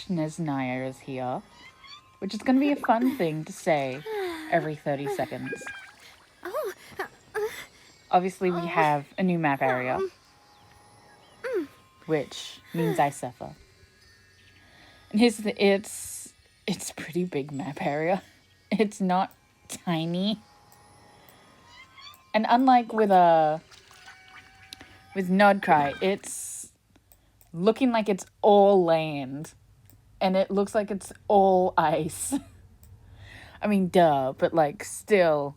snezhnaya is here, which is going to be a fun thing to say every 30 seconds. Obviously, we have a new map area, which means I suffer. And here's the it's a pretty big map area. It's not tiny. And unlike with Nodcry, it's looking like it's all land. And it looks like it's all ice. I mean, duh, but like still.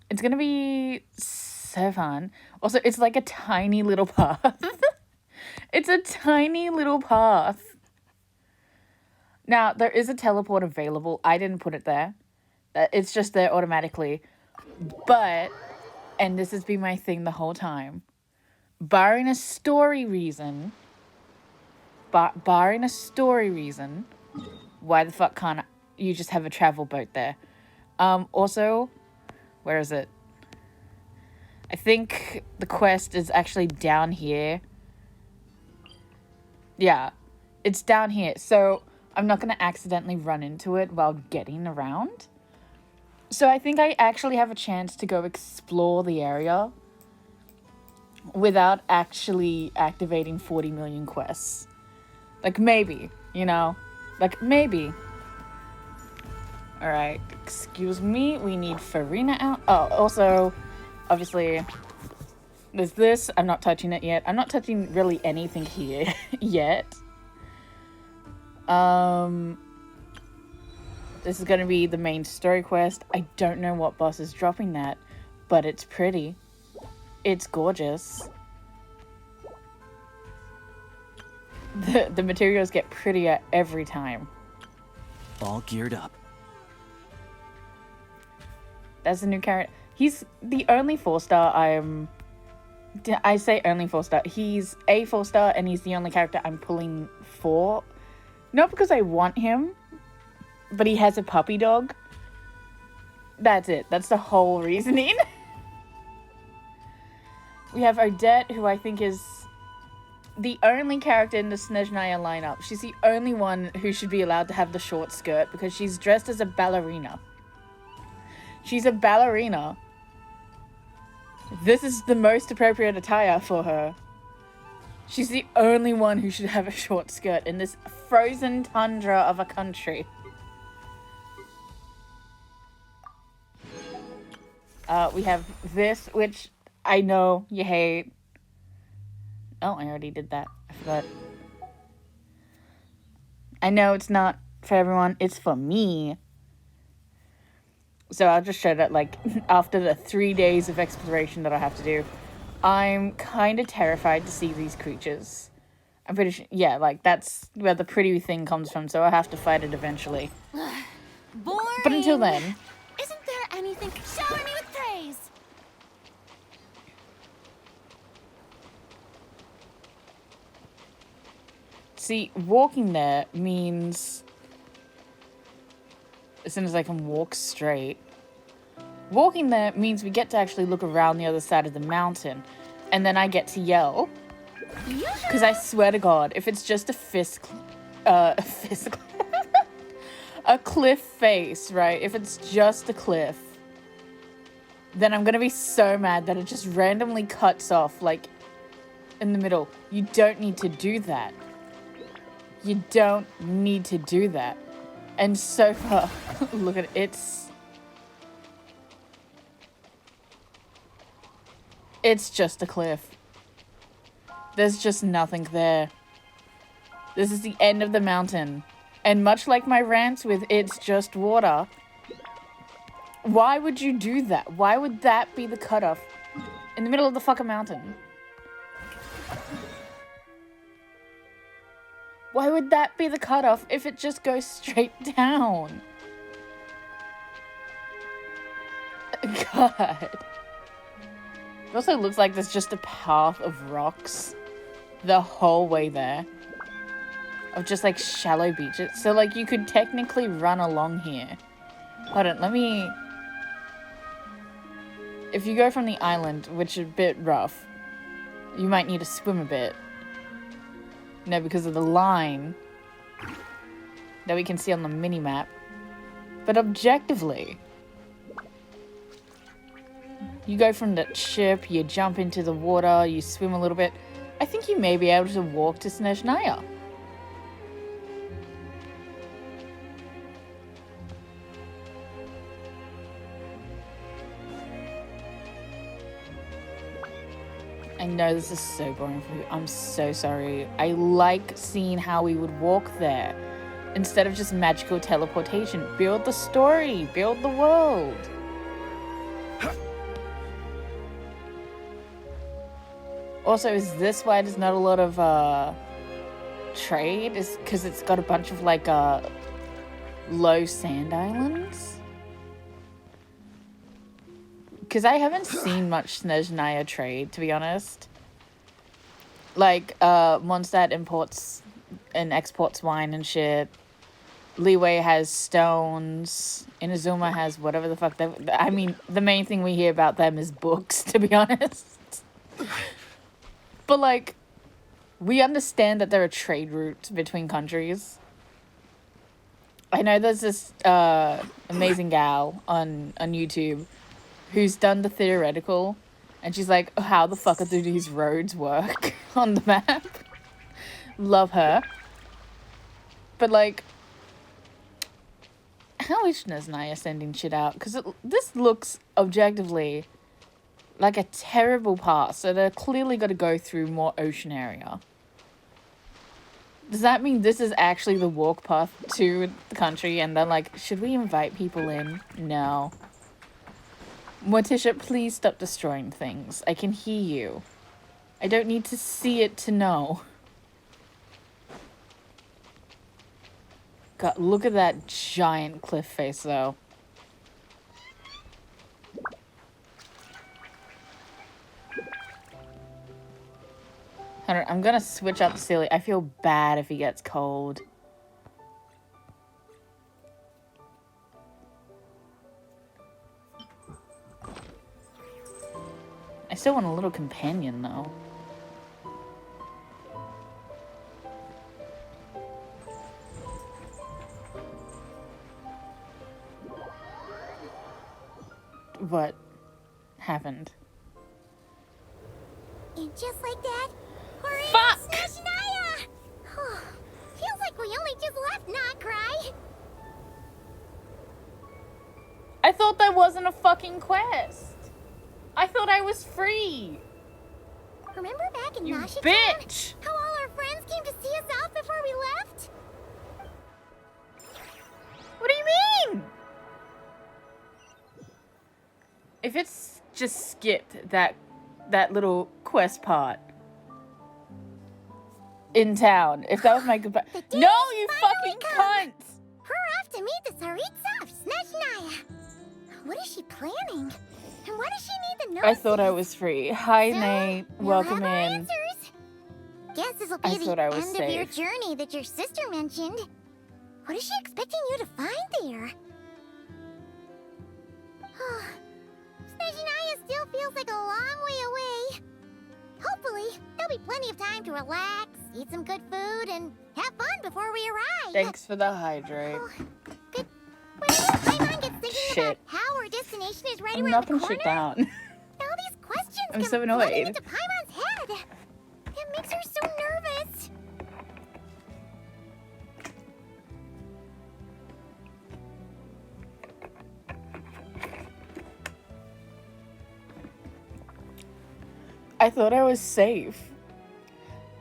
It's gonna be so fun. Also, it's like a tiny little path. It's a tiny little path. Now, there is a teleport available. I didn't put it there. It's just there automatically. But, and this has been my thing the whole time, barring a story reason, why the fuck can't you just have a travel boat there? Also, where is it? I think the quest is actually down here. Yeah, it's down here. So I'm not going to accidentally run into it while getting around. So I think I actually have a chance to go explore the area without actually activating 40 million quests. Like, maybe, you know? Like, maybe. Alright, excuse me. We need Farina out. Oh, also, obviously, there's this. I'm not touching it yet. I'm not touching really anything here yet. This is going to be the main story quest. I don't know what boss is dropping that, but it's pretty. It's gorgeous. The materials get prettier every time. All geared up. That's a new character. He's the only 4-star I say only 4-star. He's a 4-star and he's the only character I'm pulling for. Not because I want him, but he has a puppy dog. That's it. That's the whole reasoning. We have Odette, who I think is the only character in the snezhnaya lineup. She's the only one who should be allowed to have the short skirt because she's dressed as a ballerina. She's a ballerina. This is the most appropriate attire for her. She's the only one who should have a short skirt in this frozen tundra of a country. We have this, which I know you hate. Oh, I already did that. I forgot. I know it's not for everyone. It's for me. So I'll just show that, like, after the 3 days of exploration that I have to do, I'm kind of terrified to see these creatures. I'm pretty sure, yeah, like, that's where the pretty thing comes from, so I have to fight it eventually. Boring. But until then... Isn't there anything? Shower me with praise. See, walking there means... As soon as I can walk straight. Walking there means we get to actually look around the other side of the mountain. And then I get to yell. Because I swear to God, if it's just a a cliff face, right? If it's just a cliff, then I'm going to be so mad that it just randomly cuts off, like, in the middle. You don't need to do that. You don't need to do that. And so far, look at it, it's just a cliff. There's just nothing there. This is the end of the mountain. And much like my rants with it's just water, why would you do that? Why would that be the cutoff in the middle of the fucking mountain? Why would that be the cutoff if it just goes straight down? God. It also looks like there's just a path of rocks the whole way there. Of just like shallow beaches. So like you could technically run along here. Hold on, let me... If you go from the island, which is a bit rough, you might need to swim a bit. No, because of the line. that we can see on the mini-map. But objectively, you go from the ship, you jump into the water, you swim a little bit. I think you may be able to walk to Snezhnaya. I know this is so boring for you. I'm so sorry. I like seeing how we would walk there. Instead of just magical teleportation. Build the story. Build the world. Also, is this why there's not a lot of trade? Is because it's got a bunch of like low sand islands? Because I haven't seen much Snezhnaya trade, to be honest. Like, Mondstadt imports and exports wine and shit. Leeway has stones. Inazuma has whatever the fuck they... I mean, the main thing we hear about them is books, to be honest. But, like, we understand that there are trade routes between countries. I know there's this amazing gal on YouTube who's done the theoretical, and she's like, oh, how the fuck do these roads work on the map? Love her. But, like, how is Snezhnaya sending shit out? Because this looks objectively like a terrible pass, so they're clearly got to go through more ocean area. Does that mean this is actually the walk path to the country, and they're like, should we invite people in? No. Morticia, please stop destroying things. I can hear you. I don't need to see it to know. God, look at that giant cliff face, though. Hold on, I'm gonna switch up Silly. I feel bad if he gets cold. I still want a little companion, though. What happened? And just like that, we're in Fuck! Snezhnaya! Feels like we only just left, not Cry. I thought that wasn't a fucking quest. I thought I was free. Remember back in You Nashi bitch! How all our friends came to see us out before we left? What do you mean? If it's just skipped that little quest part in town, if that was my goodbye. No, you fucking cunt! We're off to meet the Tsaritsa of Snezhnaya. What is she planning? And why does she need the nurse? I thought I was free. Hi, So, Nate. you'll Welcome have our in. answers. Guess this will be I the thought I end was of your safe. journey that your sister mentioned. What is she expecting you to find there? Snezhnaya still feels like a long way away. Hopefully, there'll be plenty of time to relax, eat some good food, and have fun before we arrive. Thanks for the hydrate. Good. Whenever Paimon gets thinking Shit. about how our destination is right I'm around the knocking corner, shit down. all these questions I'm come so flooding annoyed. into Paimon's head. It makes her so nervous. I thought I was safe.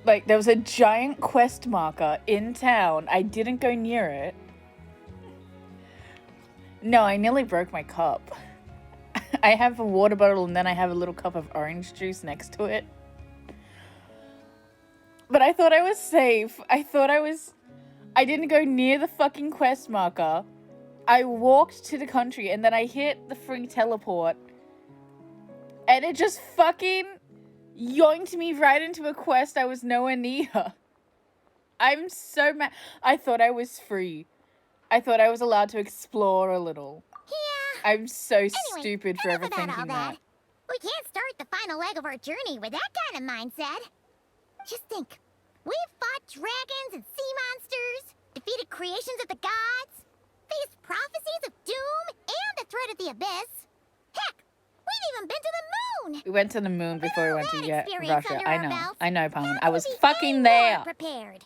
Like, there was a giant quest marker in town. I didn't go near it. No, I nearly broke my cup. I have a water bottle and then I have a little cup of orange juice next to it. But I thought I was safe. I didn't go near the fucking quest marker. I walked to the country and then I hit the free teleport. And it just fucking yoinked me right into a quest I was nowhere near. I'm so mad. I thought I was free. I thought I was allowed to explore a little. Yeah. I'm so Anyway, stupid for enough ever about all thinking that. that. We can't start the final leg of our journey with that kind of mindset. Just think. We've fought dragons and sea monsters, defeated creations of the gods, faced prophecies of doom and the threat of the abyss. Heck, we've even been to the moon! We went to the moon before we went to That experience Russia. under our belts, I know, Palmer. how I was to be fucking more there. prepared.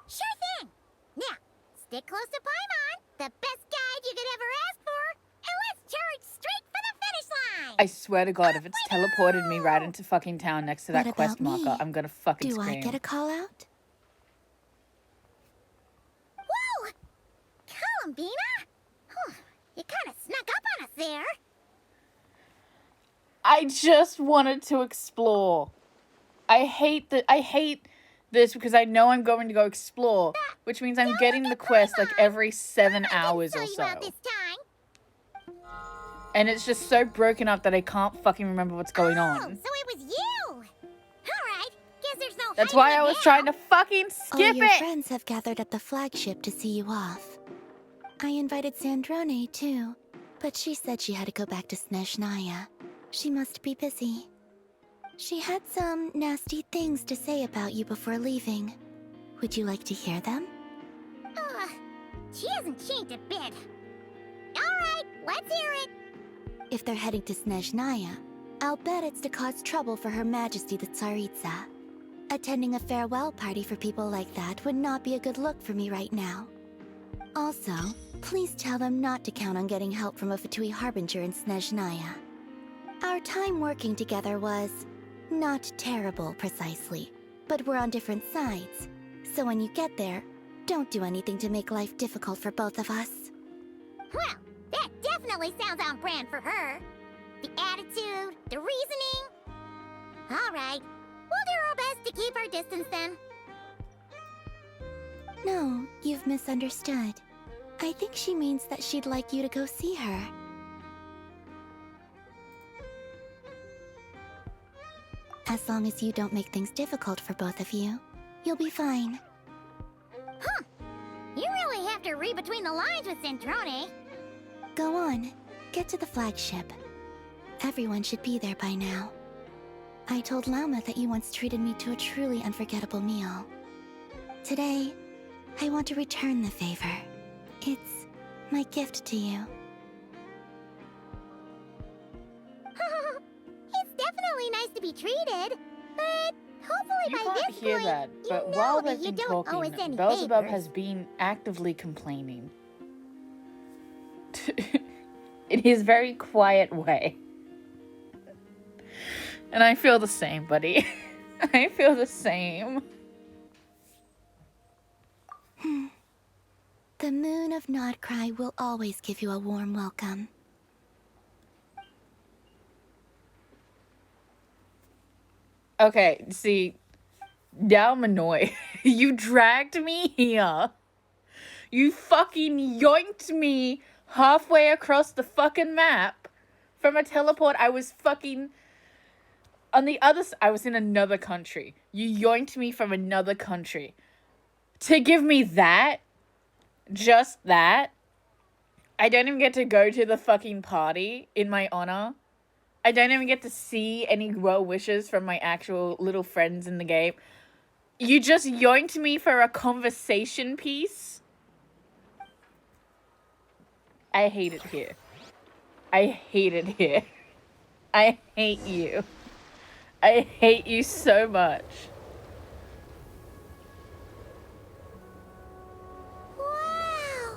Sure thing. Now, stick close to Paimon, the best guide you could ever ask for, and let's charge straight for the finish line. I swear to God, if it's teleported me right into fucking town next to that What quest about me? marker, I'm gonna fucking Do scream. I get a call out? Whoa! Columbina? Whew, you kind of snuck up on us there. I just wanted to explore. I hate this because I know I'm going to go explore, which means I'm getting the quest like every 7 hours or so. This time. And it's just so broken up that I can't fucking remember what's going Oh, on. so it was you. All right. Guess there's no That's hiding why I it was now. trying to fucking All skip your it. friends have gathered at the flagship to see you off. I invited Sandrone too, but she said she had to go back to Snezhnaya. She must be busy. She had some nasty things to say about you before leaving. Would you like to hear them? She hasn't changed a bit. All right, let's hear it. If they're heading to Snezhnaya, I'll bet it's to cause trouble for Her Majesty the Tsaritsa. Attending a farewell party for people like that would not be a good look for me right now. Also, please tell them not to count on getting help from a Fatui Harbinger in Snezhnaya. Our time working together was not terrible, precisely, but we're on different sides. So when you get there, don't do anything to make life difficult for both of us. Well, that definitely sounds on brand for her. The attitude, the reasoning. All right, we'll do our best to keep our distance then. No, you've misunderstood. I think she means that she'd like you to go see her. As long as you don't make things difficult for both of you, you'll be fine. Huh. You really have to read between the lines with Centrone. Go on, get to the flagship. Everyone should be there by now. I told Lama that you once treated me to a truly unforgettable meal. Today, I want to return the favor. It's my gift to you. It's definitely nice to be treated, but hopefully You by can't this hear point, that, you but know while that they've you been don't owe us talking, any Beelzebub favors. has been actively complaining. In his very quiet way. And I feel the same, buddy. I feel the same. The moon of Nodcry will always give you a warm welcome. Okay, see, now I'm annoyed. You dragged me here. You fucking yoinked me halfway across the fucking map from a teleport. I was fucking on the other side. I was in another country. You yoinked me from another country to give me that. Just that. I don't even get to go to the fucking party in my honor. I don't even get to see any well wishes from my actual little friends in the game. You just yoinked me for a conversation piece. I hate it here. I hate it here. I hate you. I hate you so much. Wow!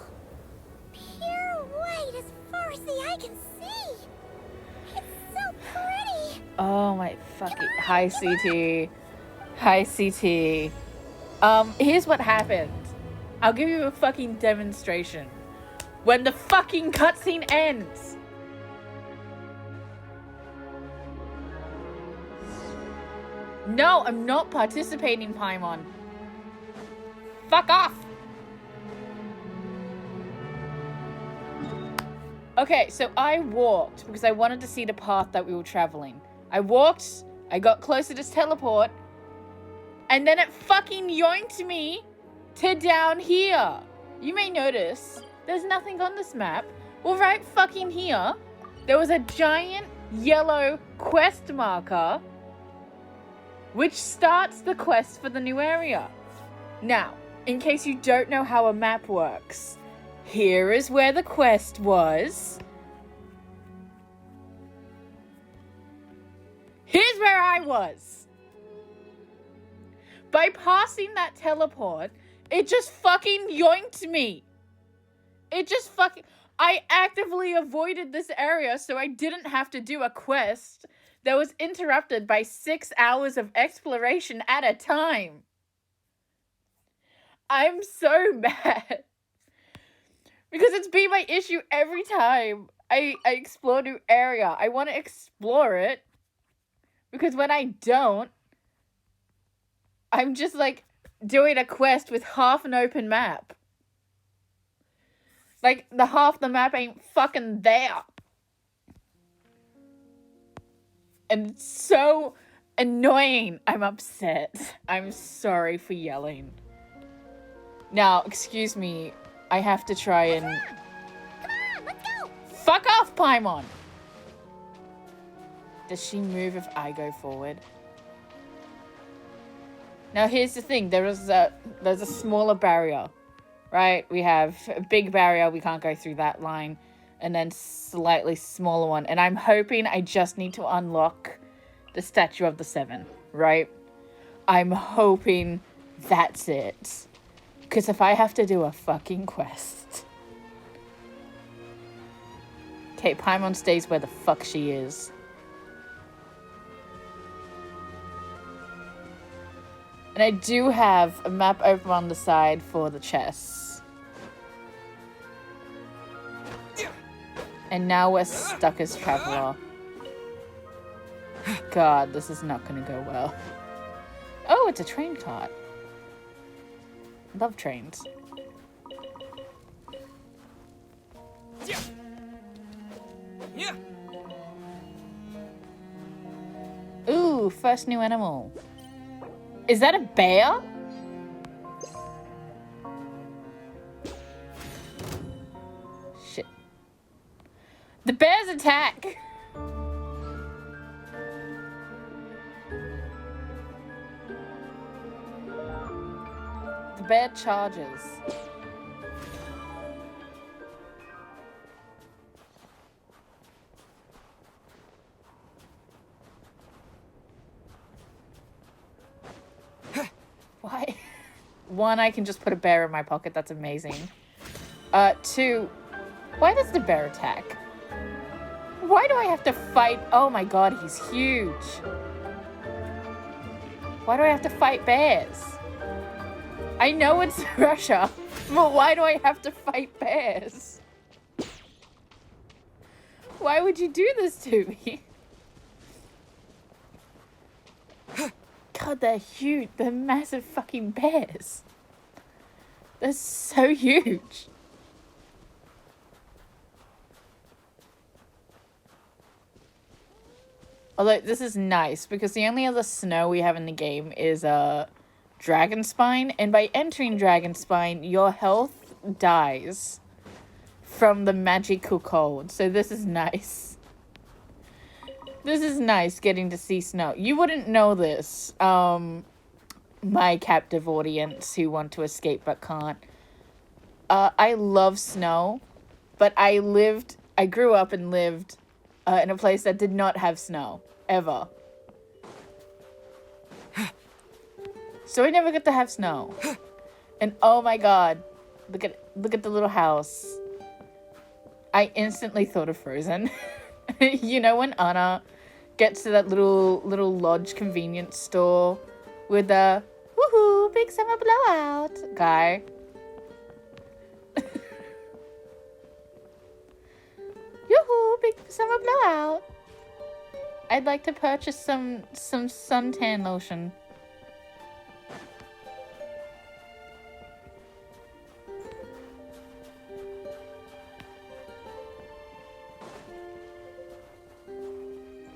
Pure white as far as the eye can see. It's so pretty. Oh my fucking... Hi, CT. Hi, CT. Here's what happened. I'll give you a fucking demonstration. When the fucking cutscene ends. No, I'm not participating, Paimon. Fuck off! Okay, so I walked because I wanted to see the path that we were traveling. I walked, I got closer to this teleport, and then it fucking yoinked me to down here. You may notice there's nothing on this map. Well, right fucking here, there was a giant yellow quest marker which starts the quest for the new area. Now, in case you don't know how a map works, here is where the quest was. Here's where I was. By passing that teleport, it just fucking yoinked me. I actively avoided this area so I didn't have to do a quest that was interrupted by 6 hours of exploration at a time. I'm so mad. Because it's been my issue every time I explore a new area. I want to explore it. Because when I don't, I'm just like doing a quest with half an open map. Like, the half the map ain't fucking there. And it's so annoying. I'm upset. I'm sorry for yelling. Now, excuse me. I have to try and... Come on, let's go! Fuck off, Paimon! Does she move if I go forward? Now, here's the thing. There's a smaller barrier. Right, we have a big barrier, we can't go through that line, and then slightly smaller one. And I'm hoping I just need to unlock the Statue of the Seven, right? I'm hoping that's it. Because if I have to do a fucking quest... Okay, Paimon stays where the fuck she is. And I do have a map open on the side for the chests. And now we're stuck as Traveler. God, this is not going to go well. Oh, it's a train cart. Love trains. Ooh, first new animal. Is that a bear? Shit. The bears attack! The bear charges. Why? One, I can just put a bear in my pocket. That's amazing. Two, why does the bear attack? Why do I have to fight? Oh my god, he's huge. Why do I have to fight bears? I know it's Russia, but why do I have to fight bears? Why would you do this to me? God, they're huge. They're massive fucking bears. They're so huge. Although, this is nice, because the only other snow we have in the game is, Dragonspine. And by entering Dragonspine, your health dies from the magical cold. So this is nice. This is nice, getting to see snow. You wouldn't know this, my captive audience who want to escape but can't. I love snow, but I grew up and lived in a place that did not have snow, ever. So I never got to have snow. And oh my god, look at the little house. I instantly thought of Frozen. You know when Anna gets to that little lodge convenience store with the woohoo big summer blowout guy. Yoo-hoo, big summer blowout. I'd like to purchase some suntan lotion.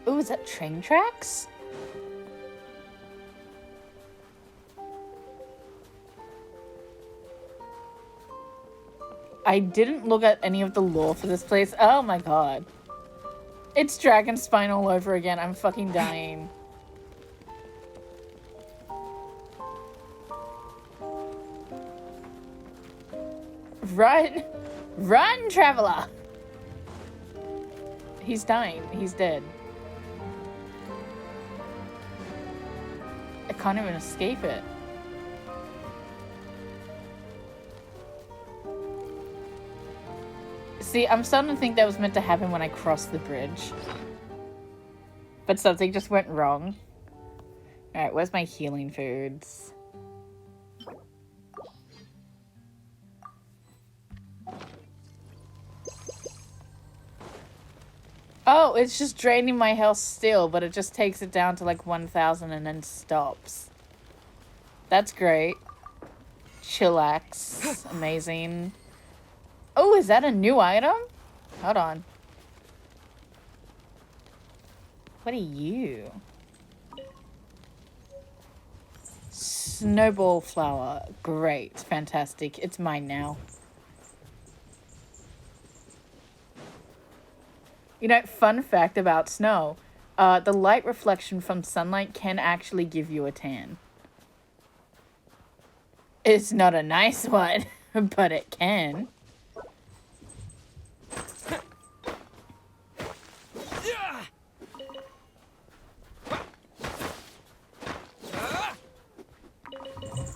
Ooh, is that train tracks? I didn't look at any of the lore for this place. Oh my god. It's Dragonspine all over again. I'm fucking dying. Run! Run, traveler! He's dying. He's dead. I can't even escape it. See, I'm starting to think that was meant to happen when I crossed the bridge. But something just went wrong. Alright, where's my healing foods? Oh, it's just draining my health still, but it just takes it down to like 1,000 and then stops. That's great. Chillax. Amazing. Oh, is that a new item? Hold on. What are you? Snowball flower. Great. Fantastic. It's mine now. You know, fun fact about snow. The light reflection from sunlight can actually give you a tan. It's not a nice one, but it can.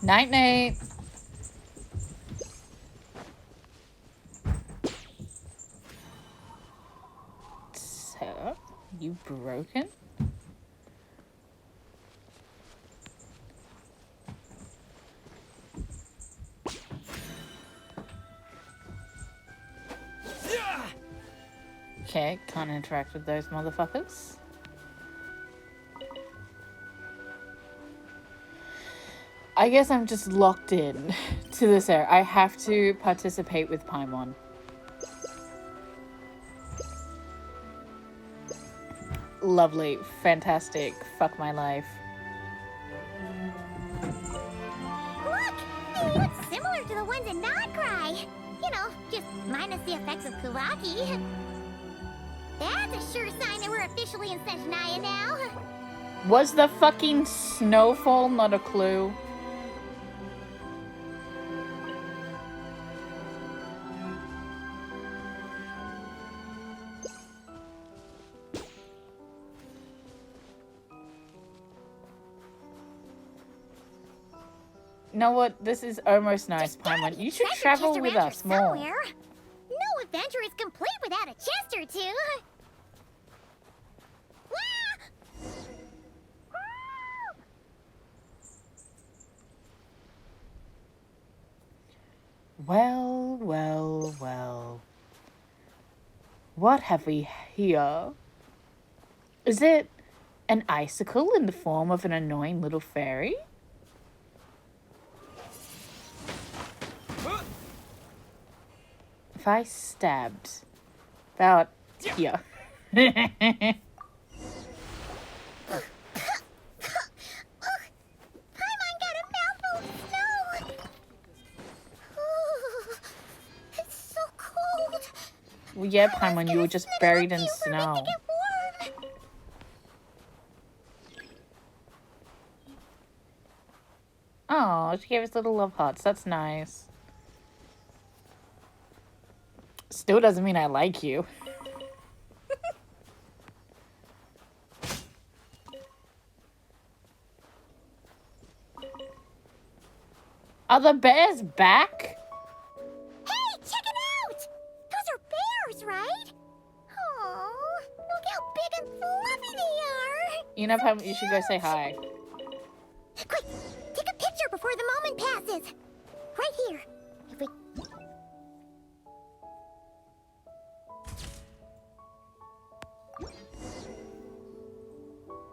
Night-night. So, you broken? Okay, can't interact with those motherfuckers. I guess I'm just locked in to this area. I have to participate with Paimon. Lovely. Fantastic. Fuck my life. Look! They look similar to the ones in Nodcry. You know, just minus the effects of Kulaki. That's a sure sign that we're officially in snezhnaya now. Was the fucking snowfall not a clue? You know what? This is almost nice, Paimon. You should travel with us more. Somewhere. No adventure is complete without a chest or two. Well, well, well. What have we here? Is it an icicle in the form of an annoying little fairy? If I stabbed about here. Paimon got a mouthful of snow. Ooh, it's so cold. Well, yeah, Paimon, you were just buried in snow. Oh, she gave us little love hearts. That's nice. Still doesn't mean I like you. Are the bears back? Hey, check it out! Those are bears, right? Oh, look how big and fluffy they are. You know, Paimon, you should go say hi. Quick, take a picture before the moment passes. Right here. If we...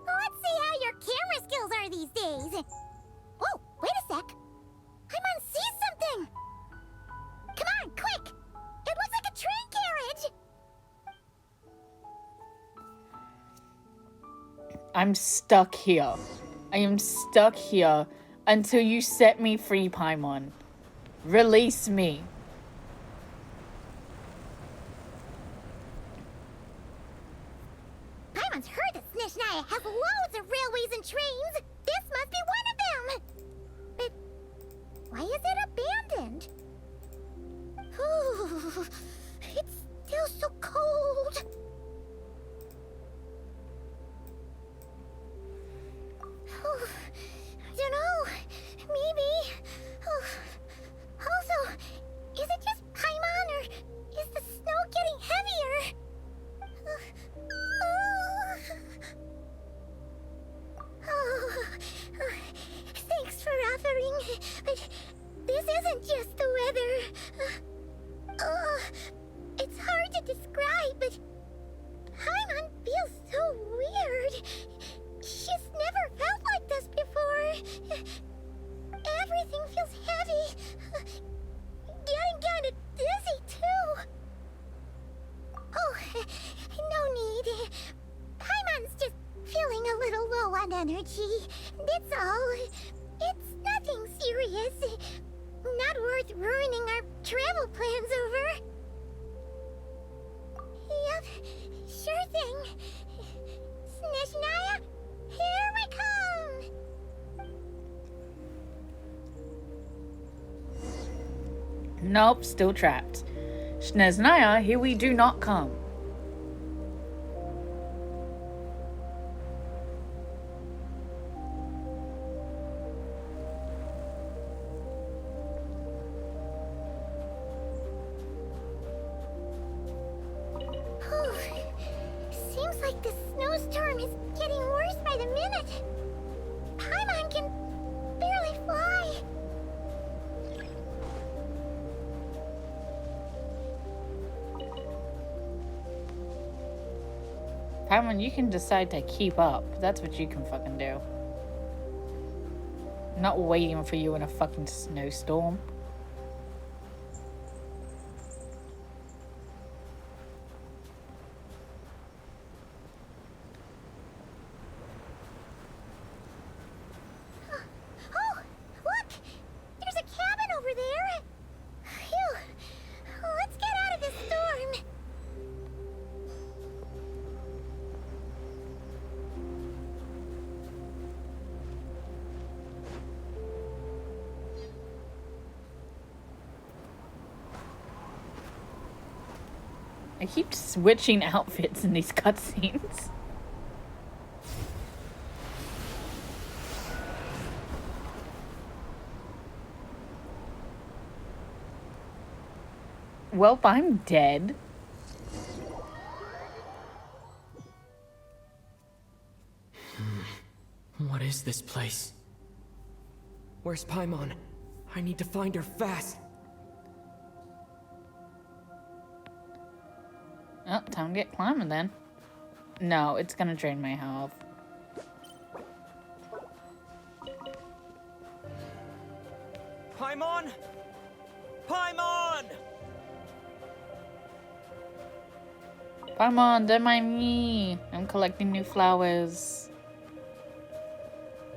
Let's see how your camera skills are these days. Oh, wait a sec. Paimon sees something. Come on, quick. It looks like a train carriage. I'm stuck here. I am stuck here until you set me free, Paimon. Release me. Paimon's heard that snezhnaya has loads of railways and trains. This must be one of them. But why is it abandoned? It's still so cold. I don't know. Maybe. Also, is it just Paimon or is the snow getting heavier? Thanks for offering, but this isn't just the weather. It's hard to describe, but Paimon feels so weird. She's never felt like this before. Everything feels heavy. Getting kinda dizzy, too. Oh, no need. Paimon's just feeling a little low on energy. That's all. It's nothing serious. Not worth ruining our travel plans over. Yep, sure thing. Snezhnaya, here we come! Nope, still trapped. Snezhnaya, here we do not come. Seems like the snowstorm is getting worse by the minute. Paimon can barely fly. Paimon, you can decide to keep up. That's what you can fucking do. I'm not waiting for you in a fucking snowstorm. Oh, look! There's a cabin over there. Phew. Let's get out of this storm. I keep switching outfits in these cutscenes. Well, I'm dead. What is this place? Where's Paimon? I need to find her fast. Oh, time to get climbing then. No, it's gonna drain my health. Paimon! Paimon! Paimon, don't mind me. I'm collecting new flowers.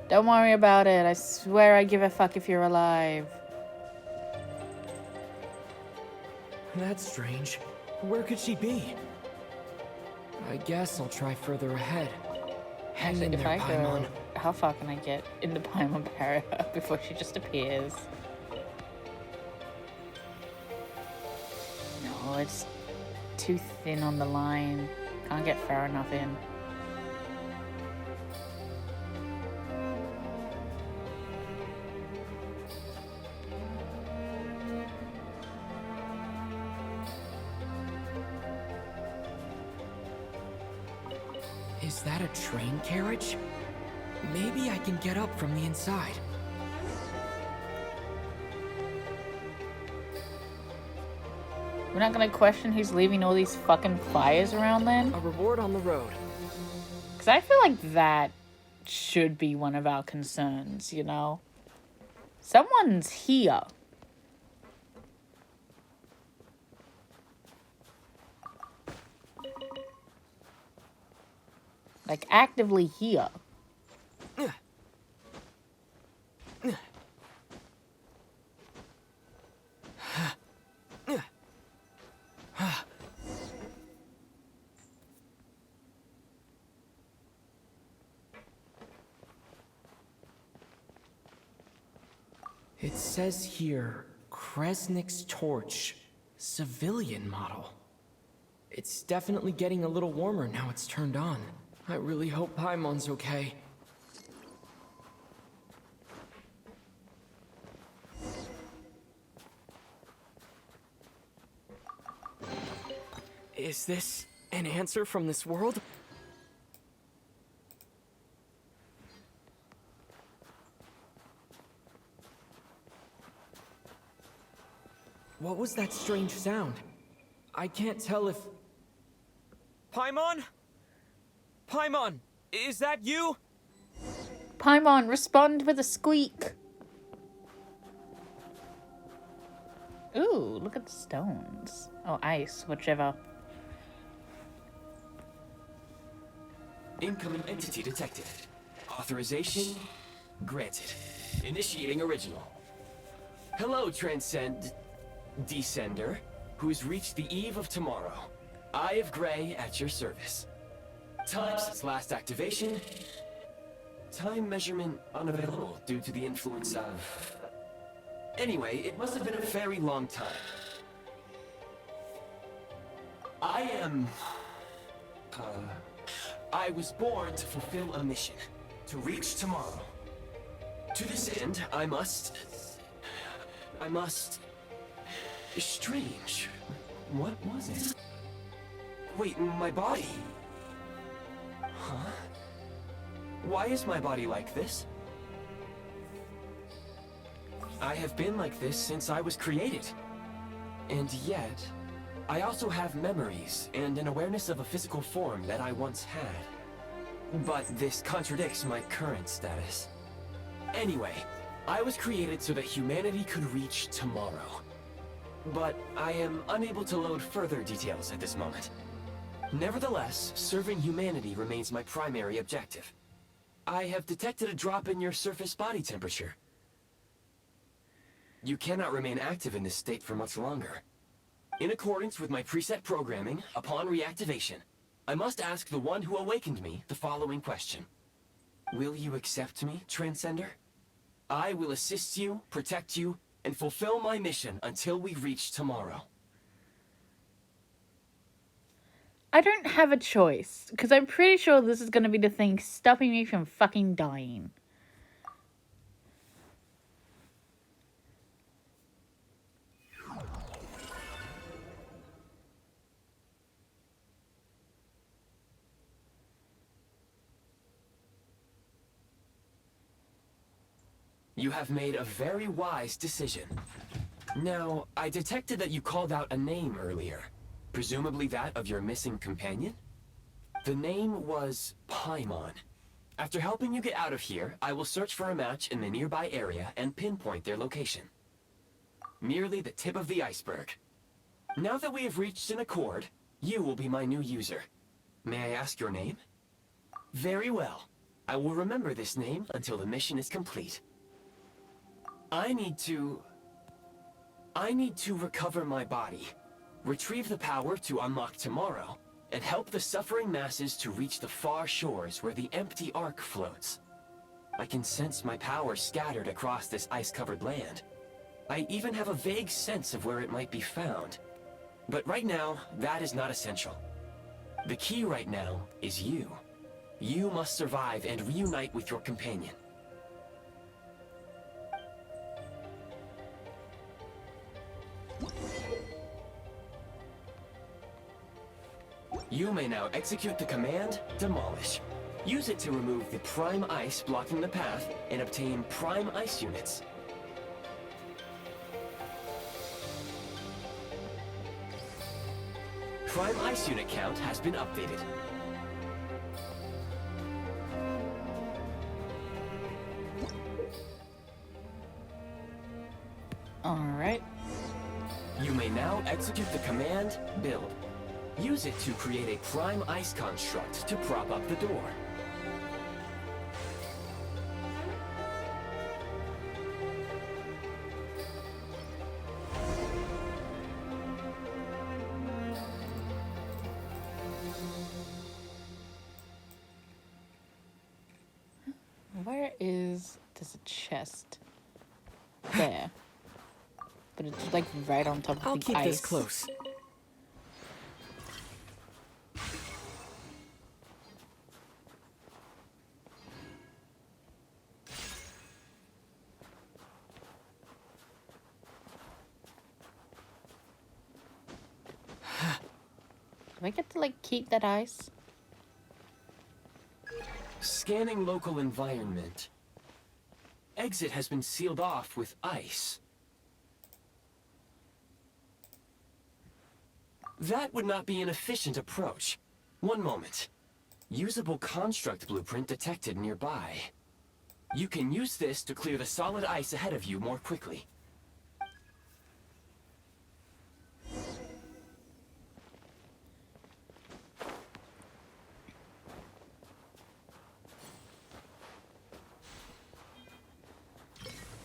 Don't worry about it. I swear I give a fuck if you're alive. That's strange. Where could she be? I guess I'll try further ahead. Hang in If there, I Paimon. go, how far can I get into Paimon barrier before she just appears? No, it's too thin on the line. Can't get far enough in. Is that a train carriage? Maybe I can get up from the inside. We're not gonna question who's leaving all these fucking fires around then? A reward on the road. Because I feel like that should be one of our concerns, you know? Someone's here. Like, actively here. It says here, Kresnik's torch. Civilian model. It's definitely getting a little warmer now it's turned on. I really hope Paimon's okay. Is this an answer from this world? What was that strange sound? I can't tell if... Paimon? Paimon, is that you? Paimon, respond with a squeak. Ooh, look at the stones. Oh, ice, whichever. Incoming entity detected. Authorization granted. Initiating original. Hello, Descender, who's reached the eve of tomorrow. Eye of Gray at your service. Time since last activation. Time measurement unavailable due to the influence of... Anyway, it must have been a very long time. I was born to fulfill a mission. To reach tomorrow. To this end, I must... Strange. What was it? Wait, my body? Huh? Why is my body like this? I have been like this since I was created. And yet, I also have memories and an awareness of a physical form that I once had. But this contradicts my current status. Anyway, I was created so that humanity could reach tomorrow. But I am unable to load further details at this moment. Nevertheless, serving humanity remains my primary objective. I have detected a drop in your surface body temperature. You cannot remain active in this state for much longer. In accordance with my preset programming, upon reactivation, I must ask the one who awakened me the following question. Will you accept me, Transcender? I will assist you, protect you, and fulfill my mission until we reach tomorrow. I don't have a choice, because I'm pretty sure this is going to be the thing stopping me from fucking dying. You have made a very wise decision. Now, I detected that you called out a name earlier. Presumably that of your missing companion? The name was Paimon. After helping you get out of here, I will search for a match in the nearby area and pinpoint their location. Merely the tip of the iceberg. Now that we have reached an accord, you will be my new user. May I ask your name? Very well. I will remember this name until the mission is complete. I need to recover my body, retrieve the power to unlock tomorrow, and help the suffering masses to reach the far shores where the empty Ark floats. I can sense my power scattered across this ice-covered land. I even have a vague sense of where it might be found. But right now, that is not essential. The key right now is you. You must survive and reunite with your companion. You may now execute the command, Demolish. Use it to remove the prime ice blocking the path and obtain prime ice units. Prime ice unit count has been updated. Alright. You may now execute the command, Build. Use it to create a prime ice construct to prop up the door. Where is... There's a chest. There. But it's like right on top of I'll the keep ice. this close. Do I get to like keep that ice? Scanning local environment. Exit has been sealed off with ice. That would not be an efficient approach. One moment. Usable construct blueprint detected nearby. You can use this to clear the solid ice ahead of you more quickly.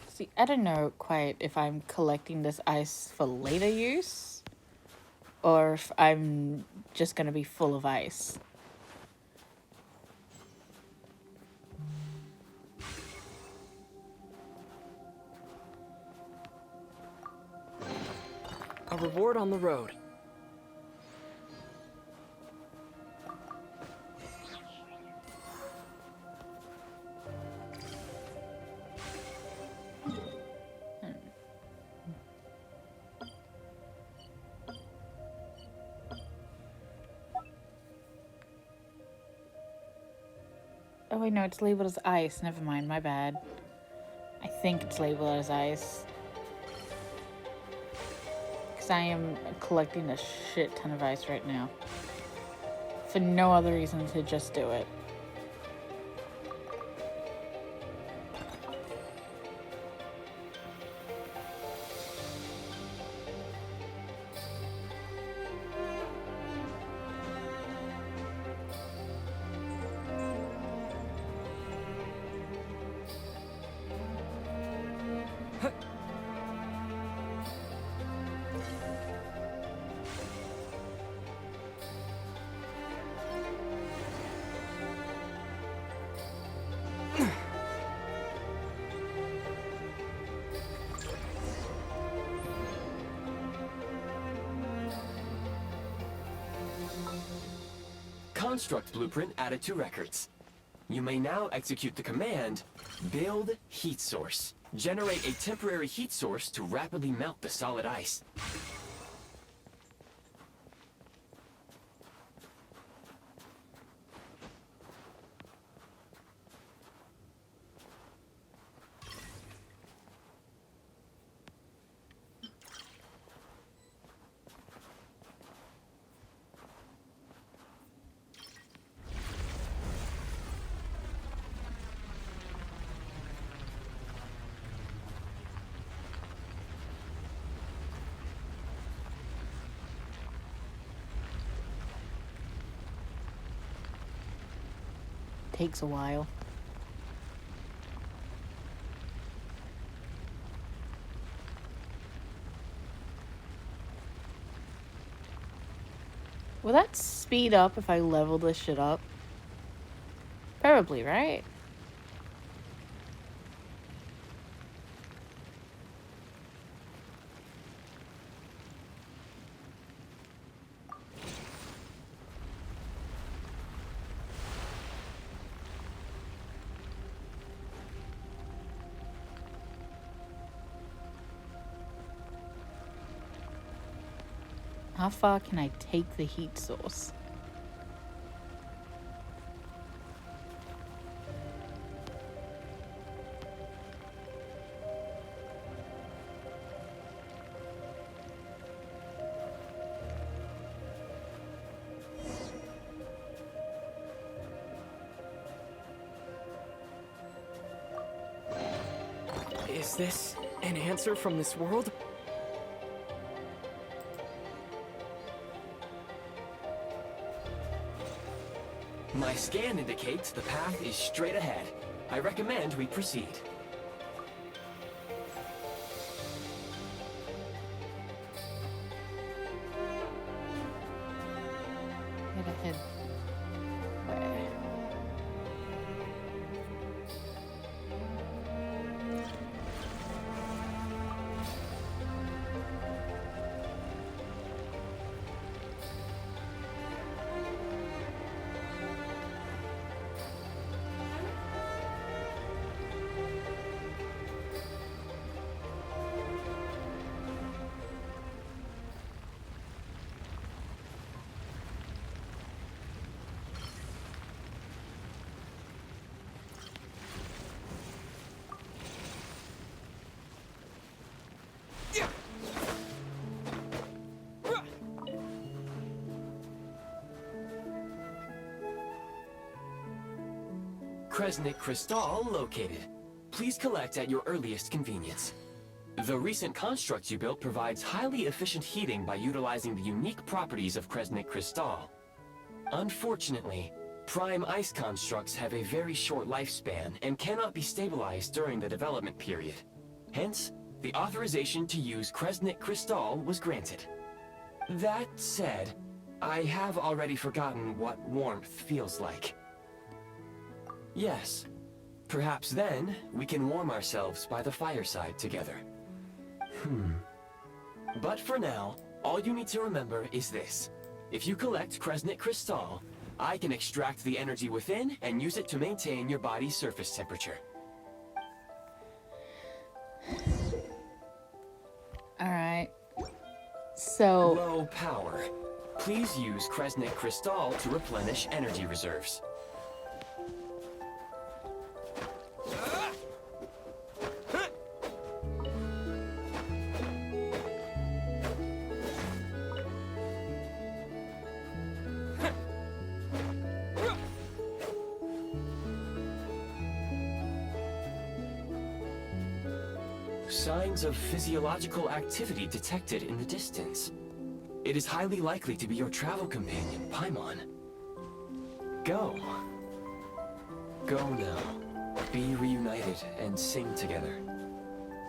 See, I don't know quite if I'm collecting this ice for later use or if I'm just gonna be full of ice. A reward on the road. Oh wait, no, it's labeled as ice. Never mind, my bad. I think it's labeled as ice. Because I am collecting a shit ton of ice right now. For no other reason to just do it. Construct blueprint added to records. You may now execute the command, build heat source. Generate a temporary heat source to rapidly melt the solid ice. Takes a while. Will that speed up if I level this shit up? Probably, right? How far can I take the heat source? Is this an answer from this world? My scan indicates the path is straight ahead. I recommend we proceed. Head ahead. Where? Kresnik Crystal located. Please collect at your earliest convenience. The recent construct you built provides highly efficient heating by utilizing the unique properties of Kresnik Crystal. Unfortunately, prime ice constructs have a very short lifespan and cannot be stabilized during the development period. Hence, the authorization to use Kresnik Crystal was granted. That said, I have already forgotten what warmth feels like. Yes, perhaps then we can warm ourselves by the fireside together. But for now, all you need to remember is this. If you collect Kresnik Crystal, I can extract the energy within and use it to maintain your body's surface temperature. Alright. So... Low power. Please use Kresnik Crystal to replenish energy reserves. Signs of physiological activity detected in the distance. It is highly likely to be your travel companion, Paimon. Go. Go now. Be reunited and sing together.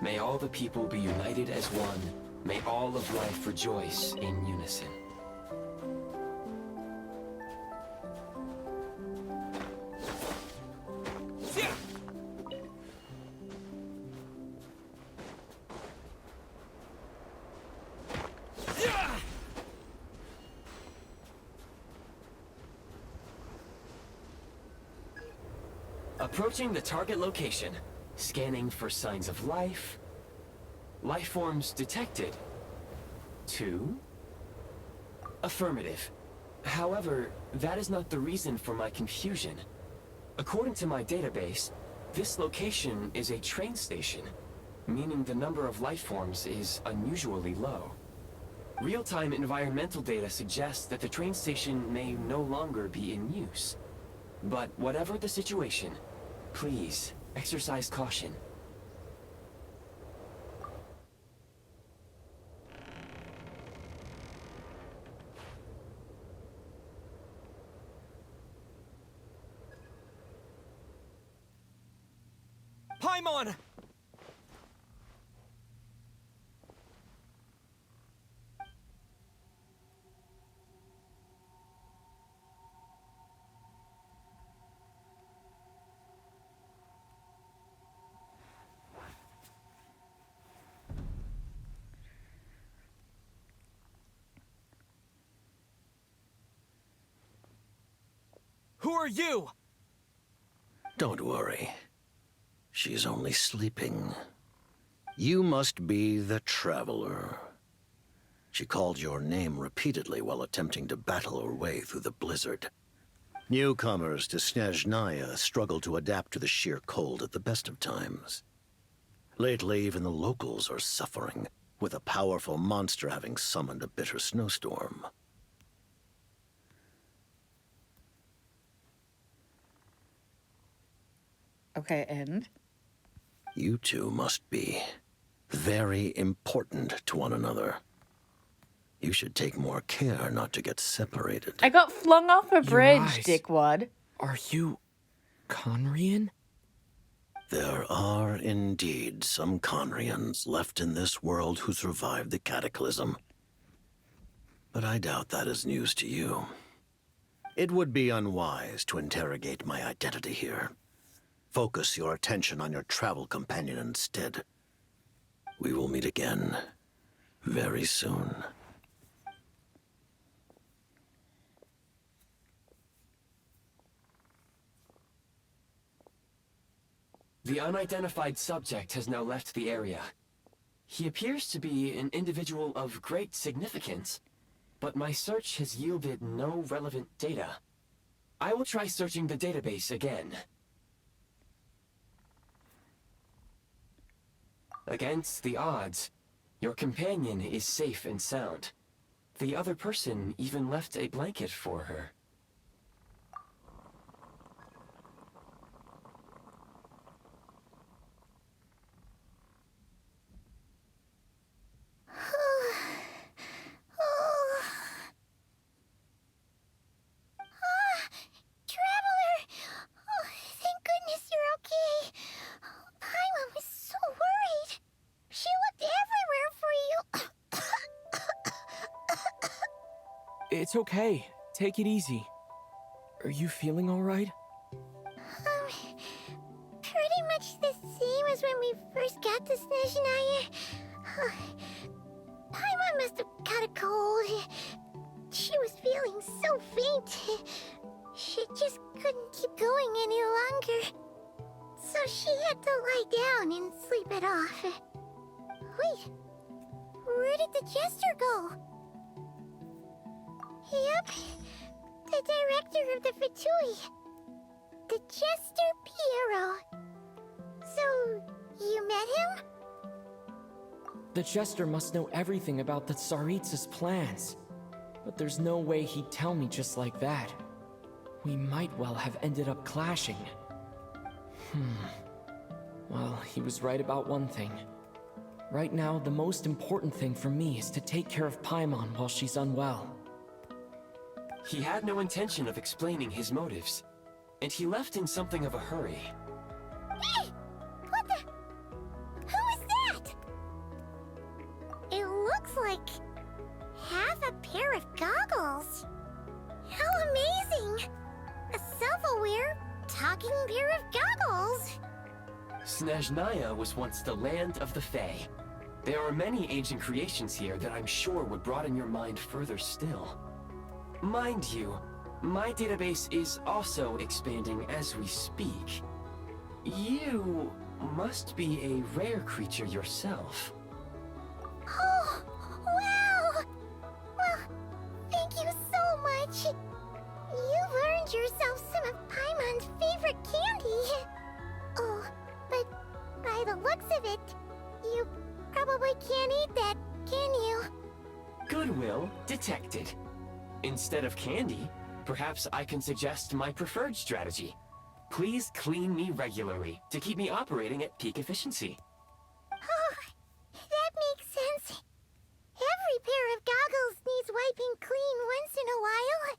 May all the people be united as one. May all of life rejoice in unison. Approaching the target location, scanning for signs of life. Life forms detected. 2. Affirmative. However, that is not the reason for my confusion. According to my database, this location is a train station, meaning the number of life forms is unusually low. Real-time environmental data suggests that the train station may no longer be in use. But whatever the situation, please exercise caution. Paimon! Who are you? Don't worry. She's only sleeping. You must be the Traveler. She called your name repeatedly while attempting to battle her way through the blizzard. Newcomers to Snezhnaya struggle to adapt to the sheer cold at the best of times. Lately, even the locals are suffering, with a powerful monster having summoned a bitter snowstorm. Okay, and? You two must be very important to one another. You should take more care not to get separated. I got flung off a bridge, eyes. dickwad. Are you... Conrian? There are indeed some Conrians left in this world who survived the cataclysm. But I doubt that is news to you. It would be unwise to interrogate my identity here. Focus your attention on your travel companion instead. We will meet again very soon. The unidentified subject has now left the area. He appears to be an individual of great significance, but my search has yielded no relevant data. I will try searching the database again. Against the odds, Your companion is safe and sound. The other person even left a blanket for her. Traveler! Oh, thank goodness you're okay. Paimon was so worried. She looked everywhere for you. It's okay. Take it easy. Are you feeling alright? Pretty much the same as when we first got to Snezhnaya. Paimon must have caught a cold. She was feeling so faint. She just couldn't keep going any longer. So she had to lie down and sleep it off. Wait, where did the jester go? Yep, the director of the Fatui. The Jester Piero. So, you met him? The Jester must know everything about the Tsaritsa's plans. But there's no way he'd tell me just like that. We might well have ended up clashing. Well, he was right about one thing. Right now, the most important thing for me is to take care of Paimon while she's unwell. He had no intention of explaining his motives, and he left in something of a hurry. Hey! What the? Who is that? It looks like half a pair of goggles. How amazing! A self-aware, talking pair of goggles. Snezhnaya was once the land of the Fae. There are many ancient creations here that I'm sure would broaden your mind further still. Mind you, my database is also expanding as we speak. You must be a rare creature yourself. Oh, wow! Well, thank you so much. You've earned yourself some of Paimon's favorite candy. Oh, but by the looks of it, you probably can't eat that, can you? Goodwill detected. Instead of candy, perhaps I can suggest my preferred strategy. Please clean me regularly to keep me operating at peak efficiency. Oh, that makes sense. Every pair of goggles needs wiping clean once in a while.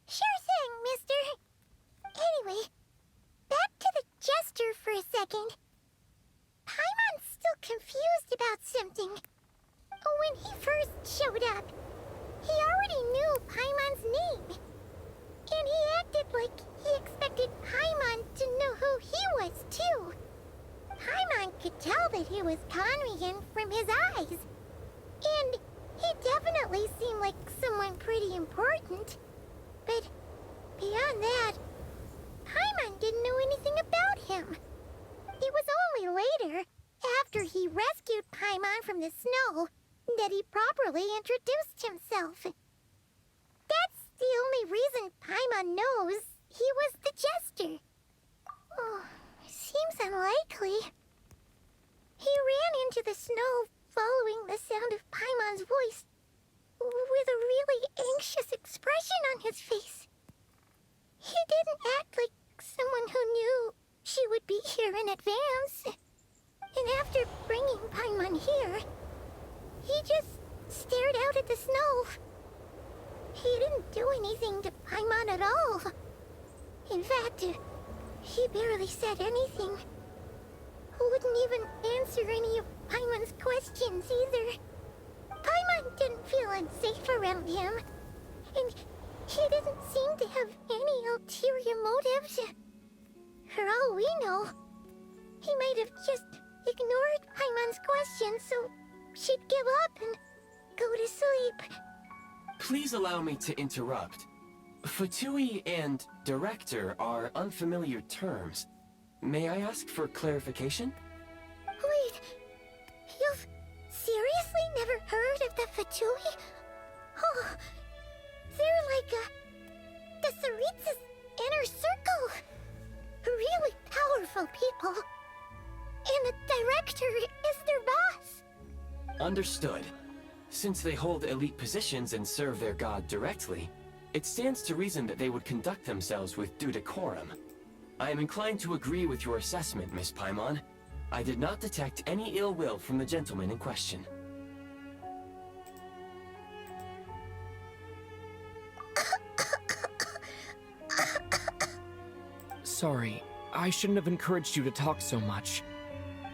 Sure thing, mister. Anyway, back to the Jester for a second. Paimon's still confused about something. When he first showed up, he already knew Paimon's name. And he acted like he expected Paimon to know who he was, too. Paimon could tell that he was Conrian from his eyes. And he definitely seemed like someone pretty important. But beyond that, Paimon didn't know anything about him. It was only later, after he rescued Paimon from the snow, that he properly introduced himself. That's the only reason Paimon knows he was the Jester. Oh, seems unlikely. He ran into the snow following the sound of Paimon's voice, with a really anxious expression on his face. He didn't act like someone who knew she would be here in advance. And after bringing Paimon here, he just stared out at the snow. He didn't do anything to Paimon at all. In fact, he barely said anything. Wouldn't even answer any of Paimon's questions either. Paimon didn't feel unsafe around him, and he didn't seem to have any ulterior motives. For all we know, he might have just ignored Paimon's questions so she'd give up and go to sleep. Please allow me to interrupt. Fatui and director are unfamiliar terms. May I ask for clarification? Wait, you've seriously never heard of the Fatui? Oh, they're like the Tsaritsa's inner circle. Really powerful people. And the director is their boss. Understood. Since they hold elite positions and serve their god directly, it stands to reason that they would conduct themselves with due decorum. I am inclined to agree with your assessment, Miss Paimon. I did not detect any ill will from the gentleman in question. Sorry, I shouldn't have encouraged you to talk so much.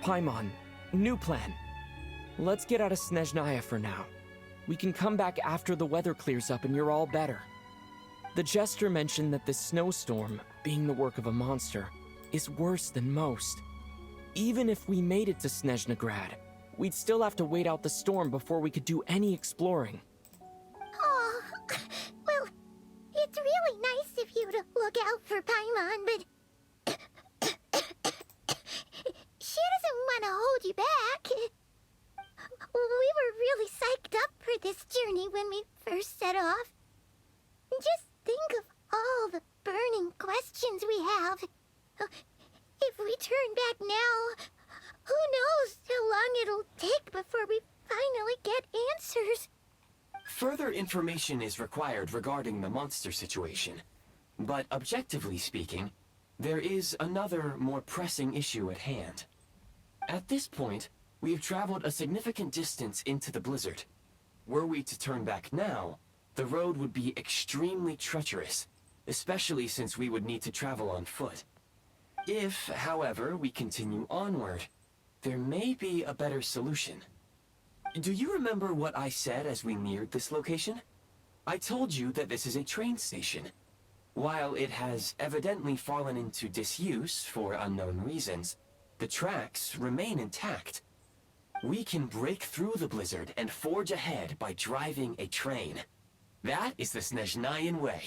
Paimon, new plan. Let's get out of Snezhnaya for now. We can come back after the weather clears up and you're all better. The Jester mentioned that this snowstorm, being the work of a monster, is worse than most. Even if we made it to Snezhnagrad, we'd still have to wait out the storm before we could do any exploring. Oh, well, it's really nice of you to look out for Paimon, but she doesn't want to hold you back. We were really psyched up for this journey when we first set off. Just think of all the burning questions we have. If we turn back now, who knows how long it'll take before we finally get answers. Further information is required regarding the monster situation. But objectively speaking, there is another, more pressing issue at hand. At this point, we have traveled a significant distance into the blizzard. Were we to turn back now, the road would be extremely treacherous, especially since we would need to travel on foot. If, however, we continue onward, there may be a better solution. Do you remember what I said as we neared this location? I told you that this is a train station. While it has evidently fallen into disuse for unknown reasons, the tracks remain intact. We can break through the blizzard and forge ahead by driving a train. That is the Snezhnayan way.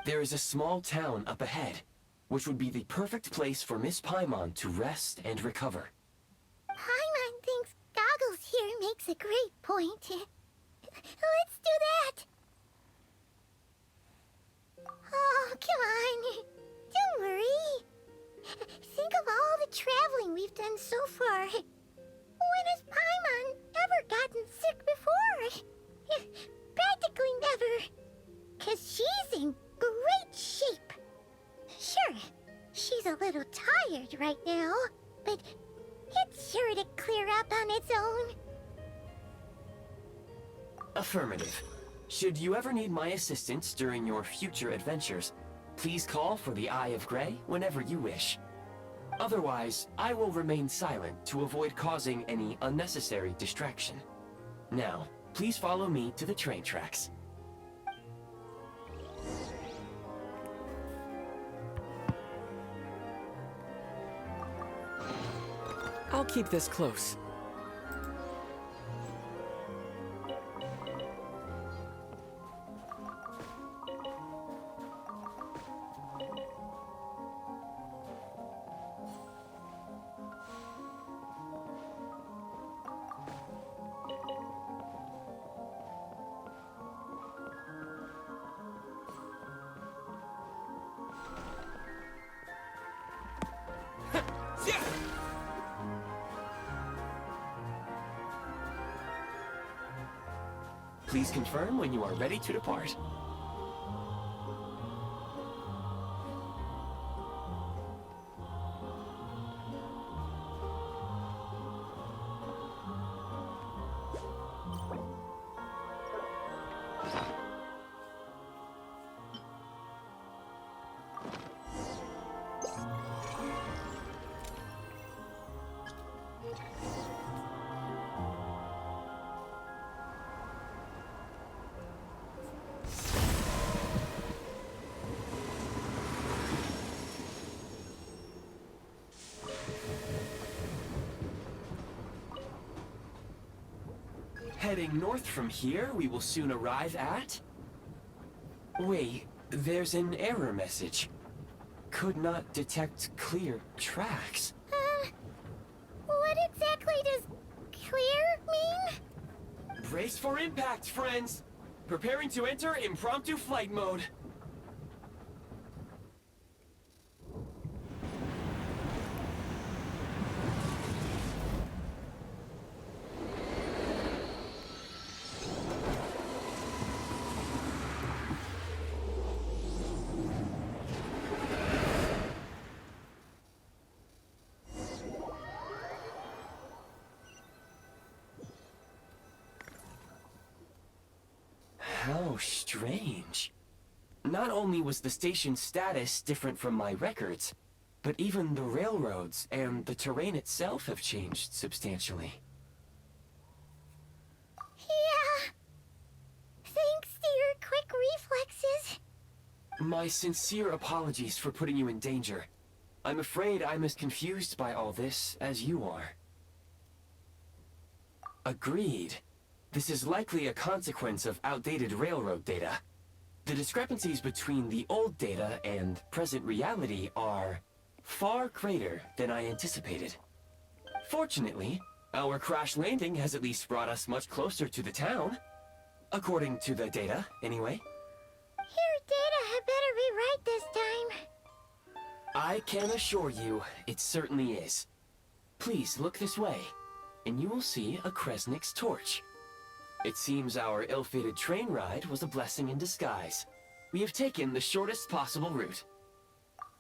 There is a small town up ahead, which would be the perfect place for Miss Paimon to rest and recover. Paimon thinks Goggles here makes a great point. Let's do that. Oh, come on. Don't worry. Think of all the traveling we've done so far. When has Paimon ever gotten sick before? Practically never. 'Cause she's in great shape. Sure, she's a little tired right now, but it's sure to clear up on its own. Affirmative. Should you ever need my assistance during your future adventures, please call for the Eye of Grey whenever you wish. Otherwise, I will remain silent to avoid causing any unnecessary distraction. Now, please follow me to the train tracks. I'll keep this close. Please confirm when you are ready to depart. Heading north from here, we will soon arrive at... Wait, there's an error message. Could not detect clear tracks. What exactly does clear mean? Brace for impact, friends! Preparing to enter impromptu flight mode. How strange. Not only was the station's status different from my records, but even the railroads and the terrain itself have changed substantially. Yeah. Thanks to your quick reflexes. My sincere apologies for putting you in danger. I'm afraid I'm as confused by all this as you are. Agreed. This is likely a consequence of outdated railroad data. The discrepancies between the old data and present reality are far greater than I anticipated. Fortunately, our crash landing has at least brought us much closer to the town. According to the data, anyway. Your data had better be right this time. I can assure you, it certainly is. Please look this way, and you will see a Kresnik's torch. It seems our ill-fated train ride was a blessing in disguise. We have taken the shortest possible route.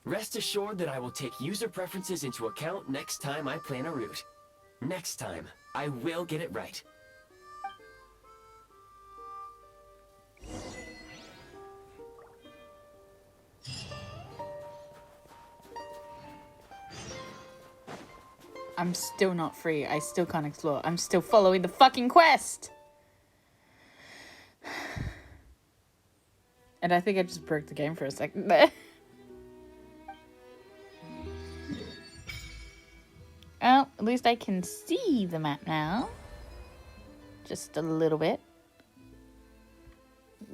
Rest assured that I will take user preferences into account next time I plan a route. Next time, I will get it right. I'm still not free. I still can't explore. I'm still following the fucking quest. And I think I just broke the game for a second there. Well, at least I can see the map now. Just a little bit.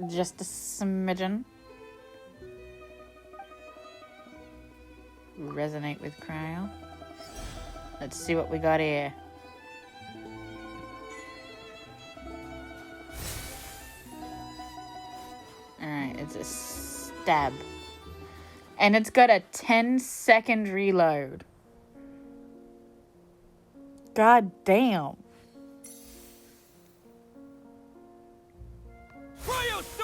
Just a smidgen. Resonate with cryo. Let's see what we got here. Alright, it's a stab. And it's got a 10-second reload. God damn.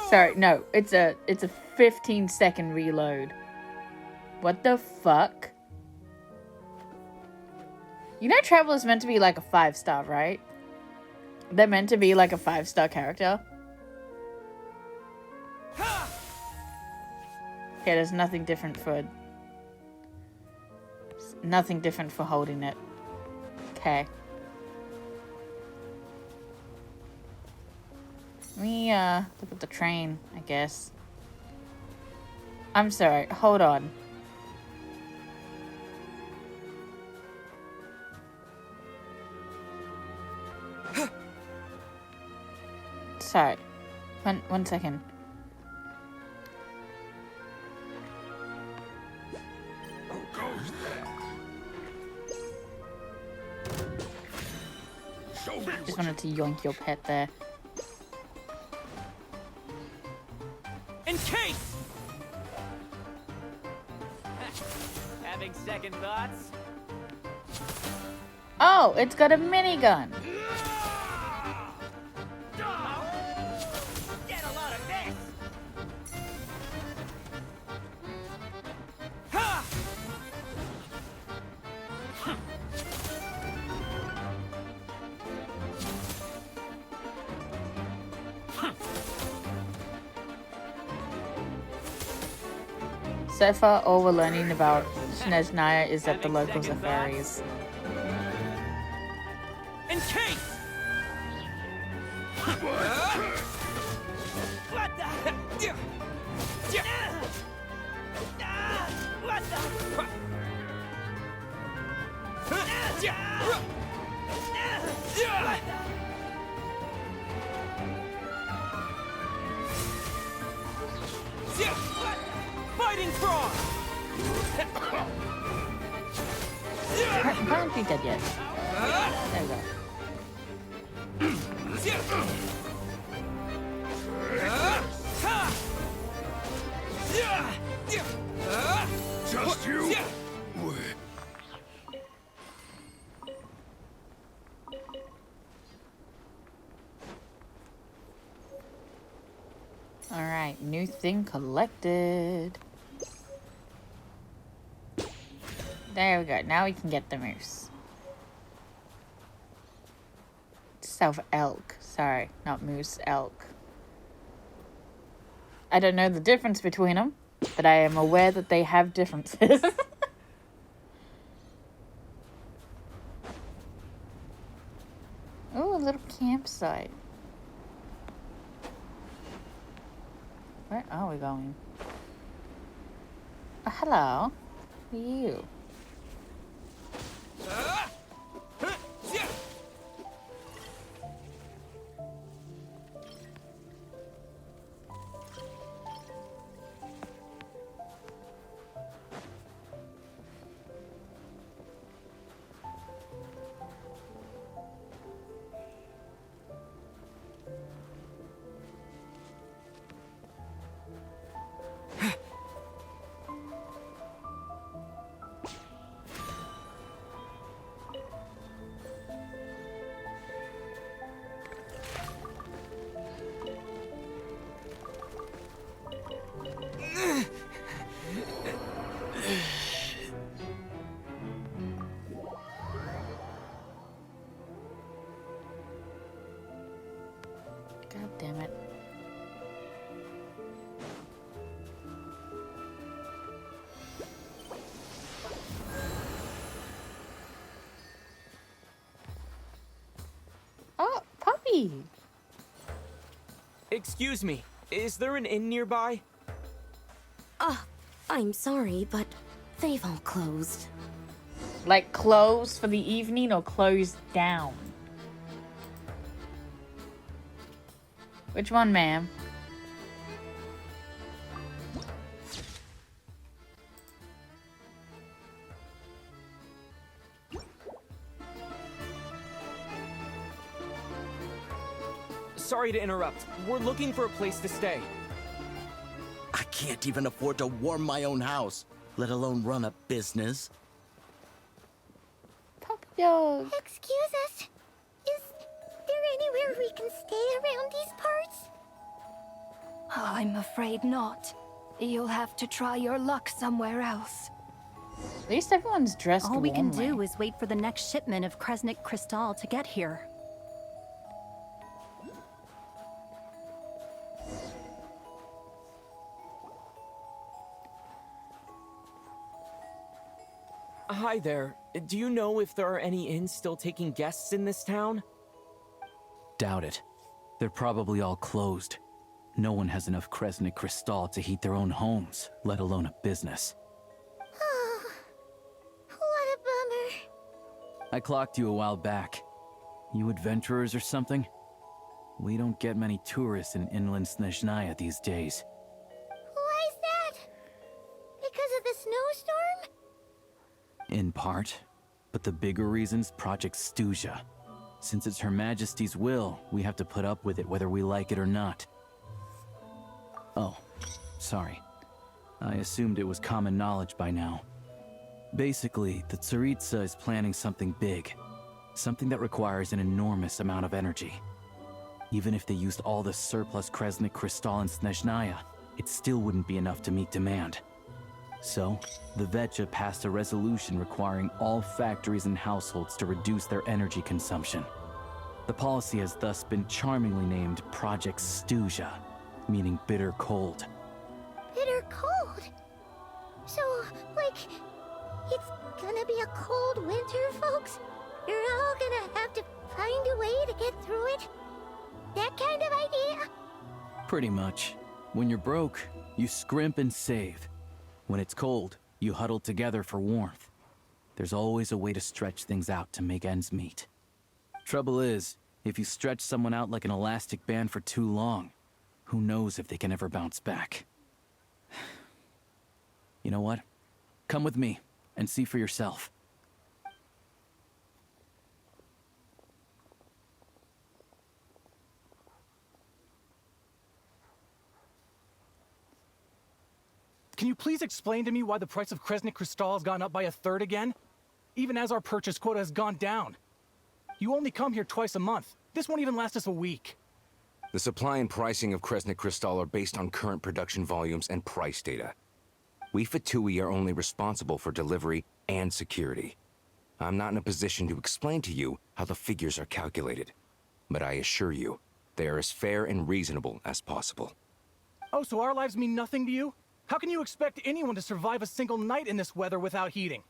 Sorry, no, it's a 15-second reload. What the fuck? You know Traveler's meant to be like a 5-star, right? They're meant to be like a 5-star character. Okay, there's nothing different for holding it. Okay. Let me look at the train, I guess. I'm sorry, hold on. Sorry. One second. Just wanted to yoink your pet there. In case! Having second thoughts? Oh, it's got a minigun. Get a lot of this! So far, all we're learning about snezhnaya is that the locals are fairies. In case! What the? What the? Fighting frog! I can't be dead yet. There we go. Just you? Alright, new thing collected. There we go. Now we can get the moose. South elk. Sorry, not moose, elk. I don't know the difference between them, but I am aware that they have differences. Oh, a little campsite. Where are we going? Oh, hello. Who are you? God damn it. Oh, puppy. Excuse me, is there an inn nearby? I'm sorry, but they've all closed. Like closed for the evening or closed down? Which one, ma'am? Sorry to interrupt. We're looking for a place to stay. I can't even afford to warm my own house, let alone run a business. Puppy dog. Excuse us. Is there anywhere we can stay around these parts? I'm afraid not. You'll have to try your luck somewhere else. At least everyone's dressed All we can warmly. do is wait for the next shipment of Kresnik Crystal to get here. Hi there. Do you know if there are any inns still taking guests in this town? Doubt it. They're probably all closed. No one has enough Kresnik Crystal to heat their own homes, let alone a business. Oh, what a bummer. I clocked you a while back. You adventurers or something? We don't get many tourists in inland Snezhnaya these days. Why is that? Because of the snowstorm? In part. But the bigger reason's Project Stuzha. Since it's Her Majesty's will, we have to put up with it whether we like it or not. Oh, sorry. I assumed it was common knowledge by now. Basically, the Tsaritsa is planning something big. Something that requires an enormous amount of energy. Even if they used all the surplus Kresnik Crystal in Snezhnaya, it still wouldn't be enough to meet demand. So, the Vetja passed a resolution requiring all factories and households to reduce their energy consumption. The policy has thus been charmingly named Project Stuzha, meaning bitter cold. Bitter cold? So, like, it's gonna be a cold winter, folks? You're all gonna have to find a way to get through it? That kind of idea? Pretty much. When you're broke, you scrimp and save. When it's cold, you huddle together for warmth. There's always a way to stretch things out to make ends meet. Trouble is, if you stretch someone out like an elastic band for too long, who knows if they can ever bounce back. You know what? Come with me and see for yourself. Can you please explain to me why the price of Kresnik Crystal has gone up by 1/3 again? Even as our purchase quota has gone down. You only come here twice a month. This won't even last us a week. The supply and pricing of Kresnik Crystal are based on current production volumes and price data. We Fatui are only responsible for delivery and security. I'm not in a position to explain to you how the figures are calculated, but I assure you, they are as fair and reasonable as possible. Oh, so our lives mean nothing to you? How can you expect anyone to survive a single night in this weather without heating?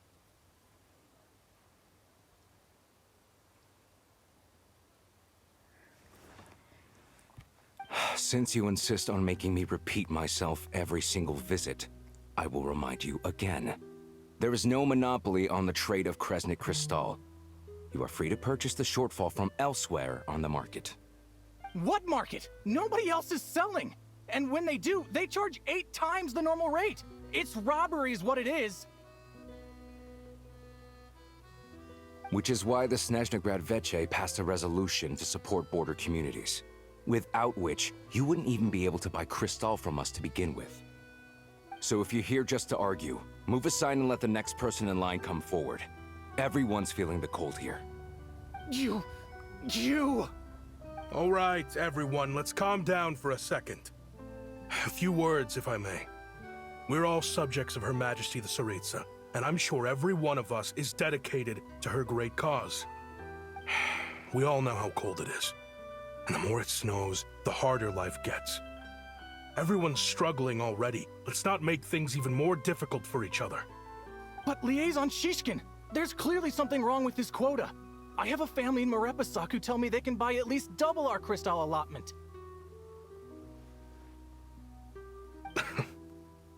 Since you insist on making me repeat myself every single visit, I will remind you again. There is no monopoly on the trade of Kresnik Crystal. You are free to purchase the shortfall from elsewhere on the market. What market? Nobody else is selling. And when they do, they charge 8 times the normal rate. It's robbery is what it is. Which is why the Snezhnagrad Veche passed a resolution to support border communities, without which you wouldn't even be able to buy Crystal from us to begin with. So if you're here just to argue, move aside and let the next person in line come forward. Everyone's feeling the cold here. You... All right, everyone, let's calm down for a second. A few words, if I may. We're all subjects of Her Majesty the Tsaritsa, and I'm sure every one of us is dedicated to her great cause. We all know how cold it is, and the more it snows, the harder life gets. Everyone's struggling already. Let's not make things even more difficult for each other. But Liaison Shishkin, there's clearly something wrong with this quota. I have a family in Marepasak who tell me they can buy at least double our Crystal allotment.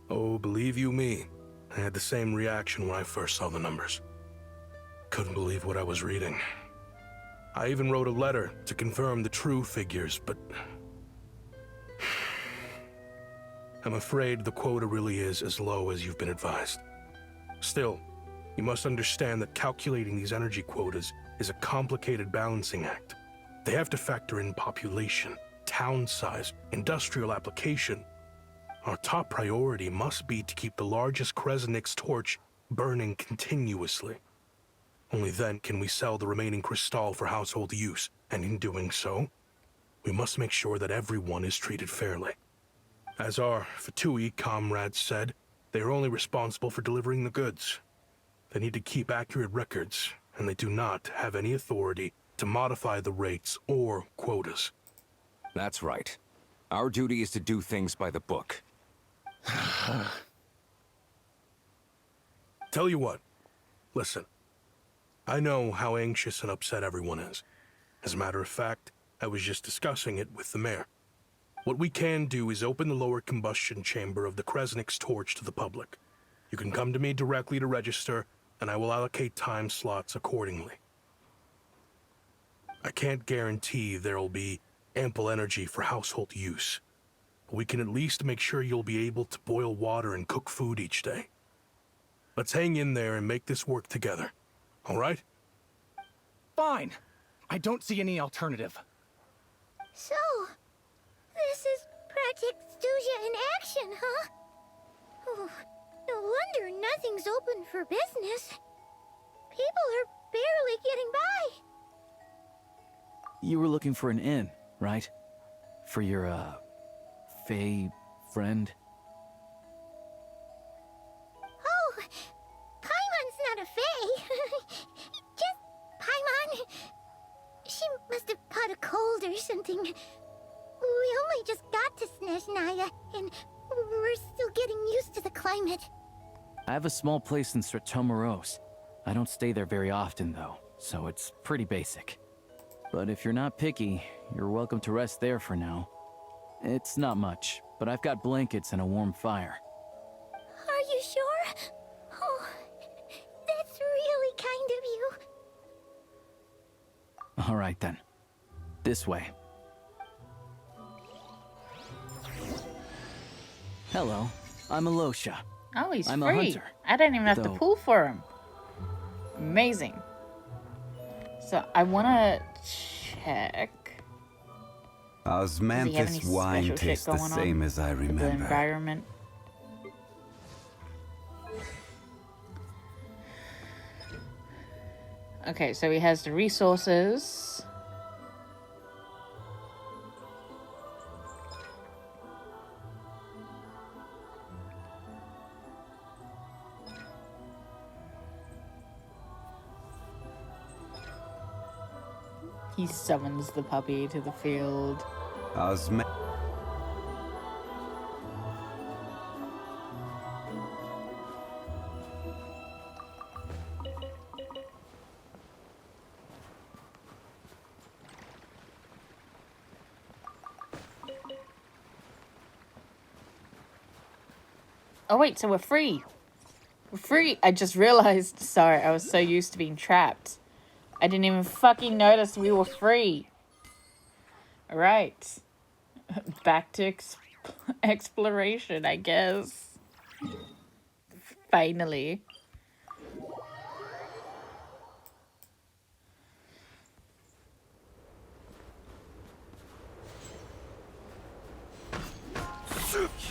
Oh, believe you me, I had the same reaction when I first saw the numbers. Couldn't believe what I was reading. I even wrote a letter to confirm the true figures, but... I'm afraid the quota really is as low as you've been advised. Still, you must understand that calculating these energy quotas is a complicated balancing act. They have to factor in population, town size, industrial application. Our top priority must be to keep the largest Kresnik's torch burning continuously. Only then can we sell the remaining Crystal for household use, and in doing so, we must make sure that everyone is treated fairly. As our Fatui comrades said, they are only responsible for delivering the goods. They need to keep accurate records, and they do not have any authority to modify the rates or quotas. That's right. Our duty is to do things by the book. Tell you what, listen. I know how anxious and upset everyone is. As a matter of fact, I was just discussing it with the mayor. What we can do is open the lower combustion chamber of the Kresnik's torch to the public. You can come to me directly to register, and I will allocate time slots accordingly. I can't guarantee there'll be ample energy for household use, but we can at least make sure you'll be able to boil water and cook food each day. Let's hang in there and make this work together, all right? Fine. I don't see any alternative. So, this is Project Stuja in action, huh? Oh, no wonder nothing's open for business. People are barely getting by. You were looking for an inn, right? For your, Fae friend? Oh, Paimon's not a fae. Just Paimon. She must have caught a cold or something. We only just got to Snezhnaya, and we're still getting used to the climate. I have a small place in Stratomaros. I don't stay there very often, though, so it's pretty basic. But if you're not picky, you're welcome to rest there for now. It's not much, but I've got blankets and a warm fire. Are you sure? Oh, that's really kind of you. All right, then. This way. Hello, I'm Alosha. Oh, he's I'm free. a hunter. I didn't even have to Though- pull for him. Amazing. So I want to check. Does he have any Osmanthus wine special shit tastes the going on same as I with the remember. environment. Okay, so he has the resources. He summons the puppy to the field. Oh wait, so we're free. We're free. I just realized. Sorry, I was so used to being trapped. I didn't even fucking notice we were free. Alright. Back to exploration, I guess. Finally.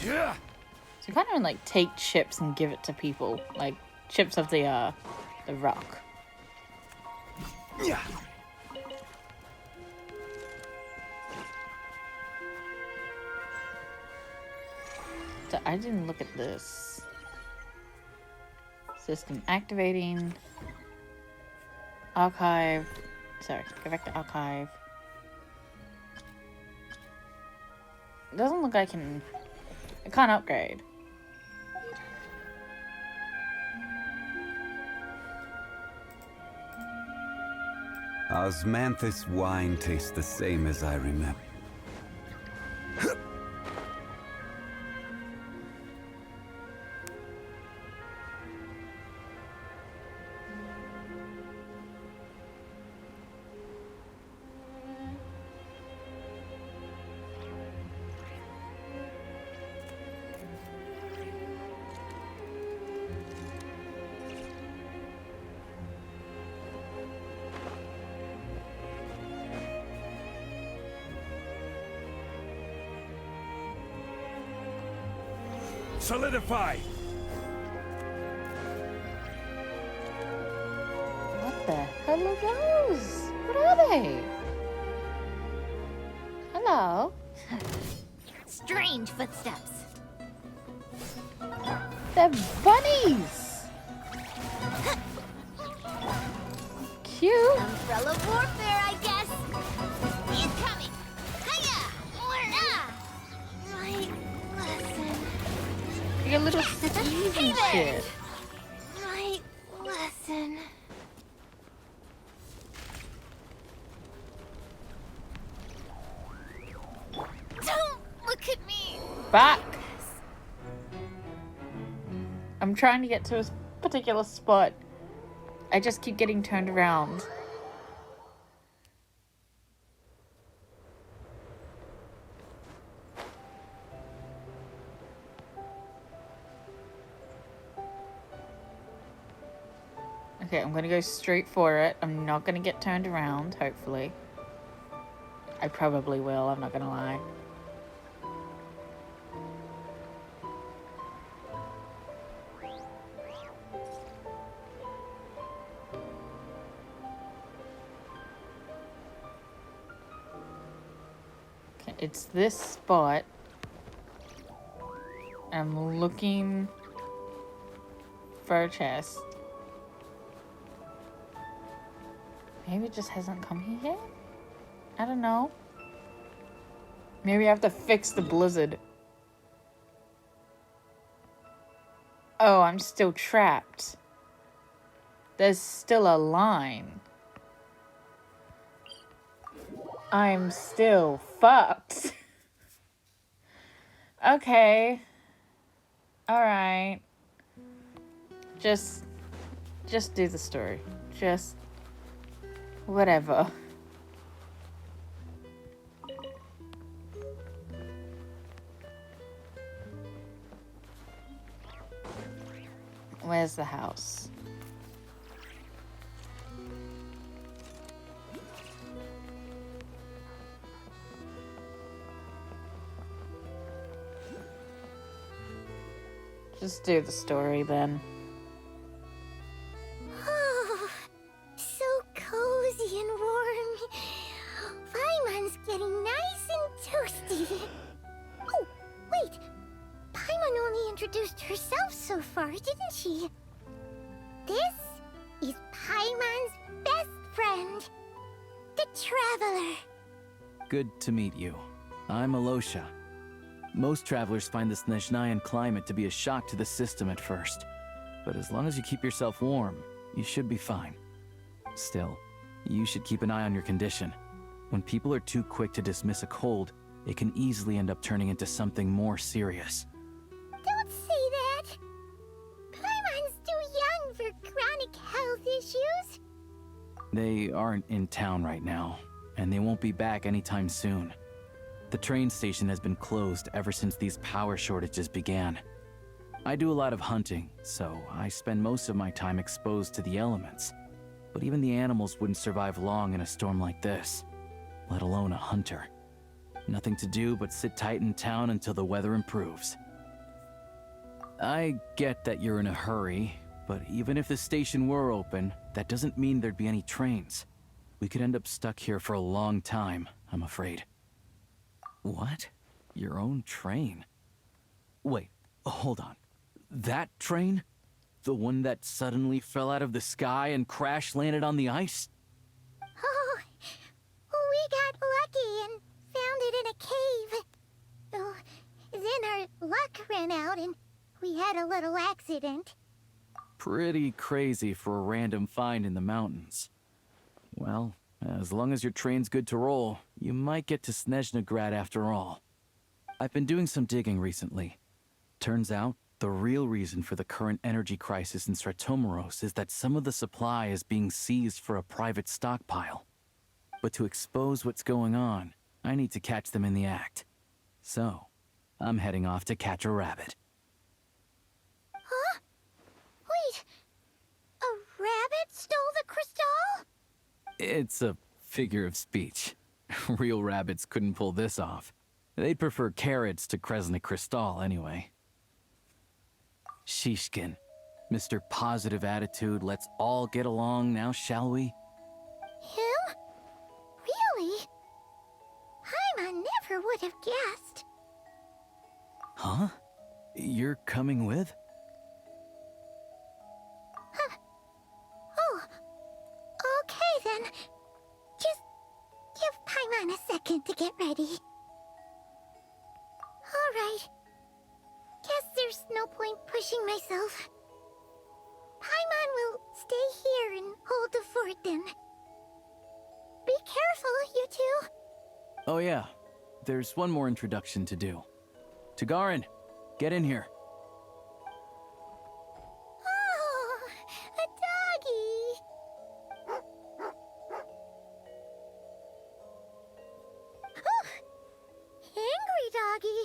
Yeah. So you can't even like take chips and give it to people. Like chips of the rock. Yeah. So I didn't look at this. System activating. Archive. Sorry, go back to archive. It doesn't look like I can't upgrade. Osmanthus wine tastes the same as I remember. Solidify! What the hell are those? What are they? Hello? Strange footsteps. They're bunnies! Cute! Umbrella warfare, I guess. Incoming! Hiya! Right lesson. You got little skis Hey and there! shit. Right lesson. Don't look at me! Back! I'm trying to get to a particular spot. I just keep getting turned around. Okay, I'm gonna go straight for it. I'm not gonna get turned around, hopefully. I probably will, I'm not gonna lie. Okay, it's this spot. I'm looking for a chest. Maybe it just hasn't come here yet? I don't know. Maybe I have to fix the blizzard. Oh, I'm still trapped. There's still a line. I'm still fucked. Okay. Alright. Just do the story. Just whatever. Where's the house? Just do the story then. Oh, so cozy and warm. Paimon's getting nice and toasty. Oh, wait. Paimon only introduced herself so far, didn't she? This is Paimon's best friend, the Traveler. Good to meet you. I'm Alosha. Most travelers find the Snezhnayan climate to be a shock to the system at first. But as long as you keep yourself warm, you should be fine. Still, you should keep an eye on your condition. When people are too quick to dismiss a cold, it can easily end up turning into something more serious. Don't say that. They aren't in town right now, and they won't be back anytime soon. The train station has been closed ever since these power shortages began. I do a lot of hunting, so I spend most of my time exposed to the elements. But even the animals wouldn't survive long in a storm like this, let alone a hunter. Nothing to do but sit tight in town until the weather improves. I get that you're in a hurry, but even if the station were open, that doesn't mean there'd be any trains. We could end up stuck here for a long time, I'm afraid. What? Your own train? Wait, hold on. That train? The one that suddenly fell out of the sky and crash-landed on the ice? Oh, we got lucky and found it in a cave. Oh, then our luck ran out and we had a little accident. Pretty crazy for a random find in the mountains. Well, as long as your train's good to roll, you might get to Snezhnaya after all. I've been doing some digging recently. Turns out, the real reason for the current energy crisis in Stratomeros is that some of the supply is being seized for a private stockpile. But to expose what's going on, I need to catch them in the act. So, I'm heading off to catch a rabbit. Huh? Wait, a rabbit stole the crystal? It's a figure of speech. Real rabbits couldn't pull this off. They'd prefer carrots to Kresnik Crystal anyway. Shishkin, Mr. Positive Attitude, let's all get along now, shall we? Him? Really? Paimon never would have guessed. Huh? You're coming with? Huh. Oh, okay then. Just give Paimon a second to get ready. Alright. Guess there's no point pushing myself. Paimon will stay here and hold the fort then. Be careful, you two. Oh yeah, there's one more introduction to do. Tagarin, get in here. Oh, a doggy. Oh, angry doggy.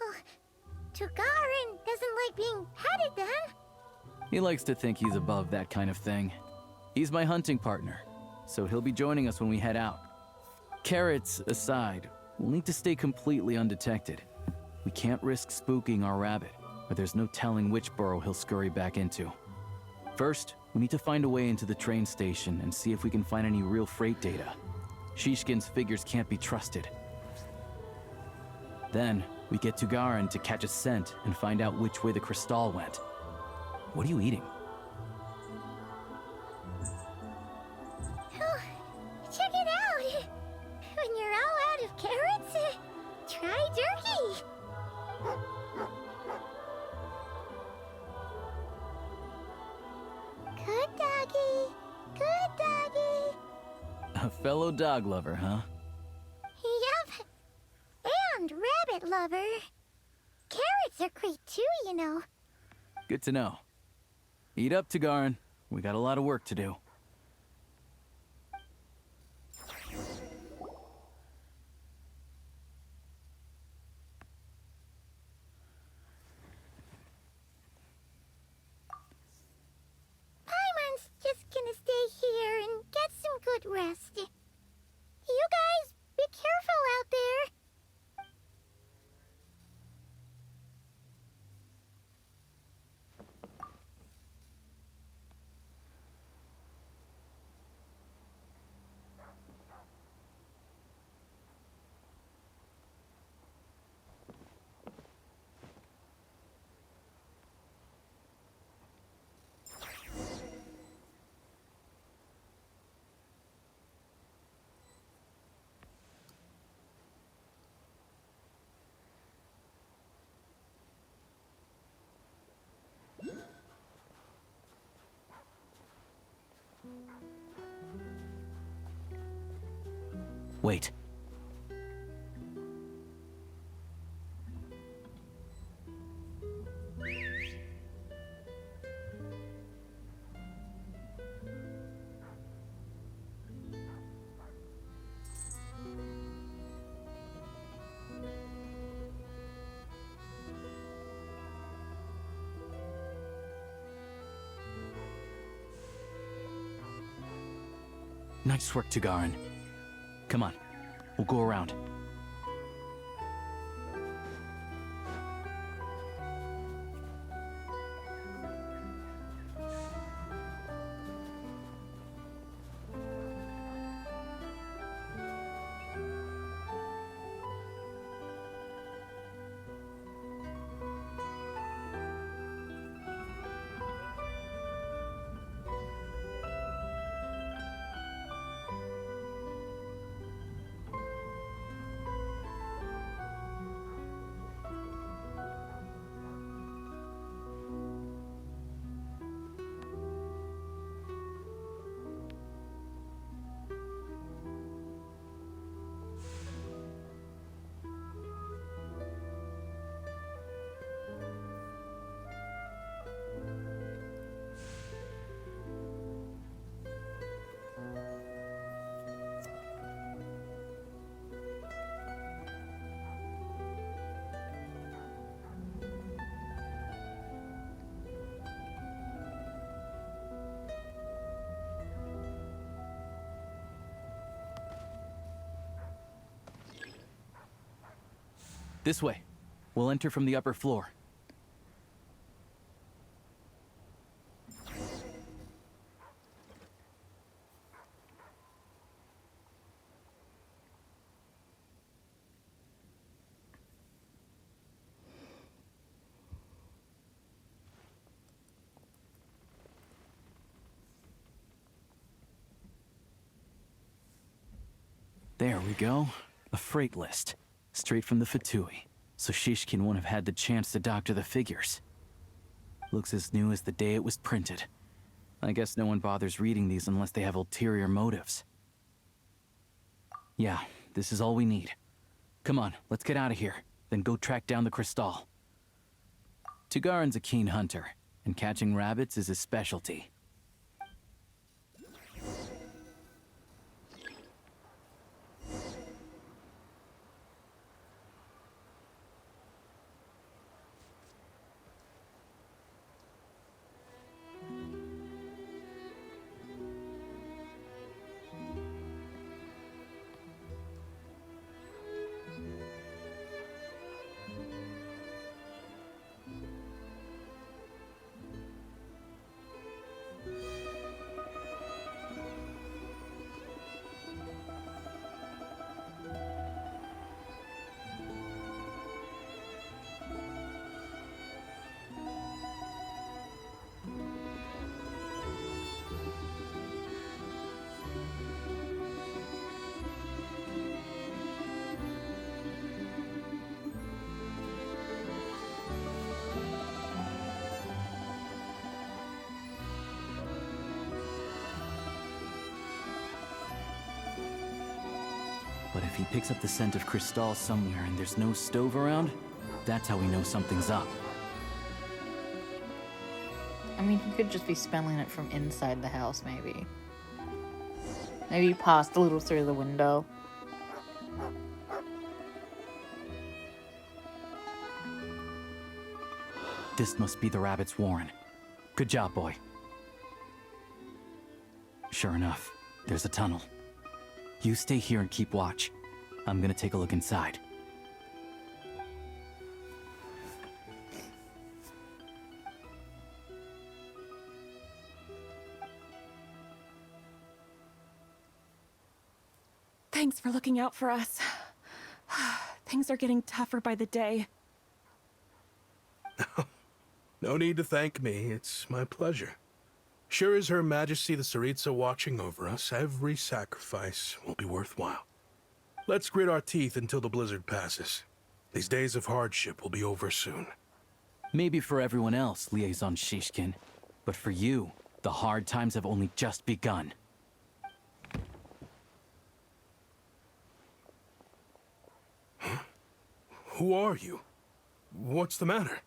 Oh, Tagarin doesn't like being petted then. He likes to think he's above that kind of thing. He's my hunting partner, so he'll be joining us when we head out. Carrots aside, we'll need to stay completely undetected. We can't risk spooking our rabbit, but there's no telling which burrow he'll scurry back into. First, we need to find a way into the train station and see if we can find any real freight data. Shishkin's figures can't be trusted. Then, we get Tugarin to catch a scent and find out which way the crystal went. What are you eating? Oh, check it out. When you're all out of carrots, try jerky. Good doggy. Good doggy. A fellow dog lover, huh? Yup. And rabbit lover. Carrots are great too, you know. Good to know. Eat up, Tugarin. We got a lot of work to do. Paimon's just gonna stay here and get some good rest. You guys, be careful out there. Wait. Nice work, Tagarin. Come on, we'll go around. This way. We'll enter from the upper floor. There we go. A freight list. Straight from the Fatui. So Shishkin won't have had the chance to doctor the figures. Looks as new as the day it was printed. I guess no one bothers reading these unless they have ulterior motives. Yeah, this is all we need. Come on, let's get out of here. Then go track down the Crystal. Tugarin's a keen hunter, and catching rabbits is his specialty. But if he picks up the scent of Crystal somewhere and there's no stove around, that's how we know something's up. I mean, he could just be smelling it from inside the house, maybe. Maybe he passed a little through the window. This must be the rabbit's warren. Good job, boy. Sure enough, there's a tunnel. You stay here and keep watch. I'm gonna take a look inside. Thanks for looking out for us. Things are getting tougher by the day. No need to thank me. It's my pleasure. Sure as Her Majesty the Tsaritsa watching over us, every sacrifice will be worthwhile. Let's grit our teeth until the blizzard passes. These days of hardship will be over soon. Maybe for everyone else, Liaison Shishkin. But for you, the hard times have only just begun. Huh? Who are you? What's the matter?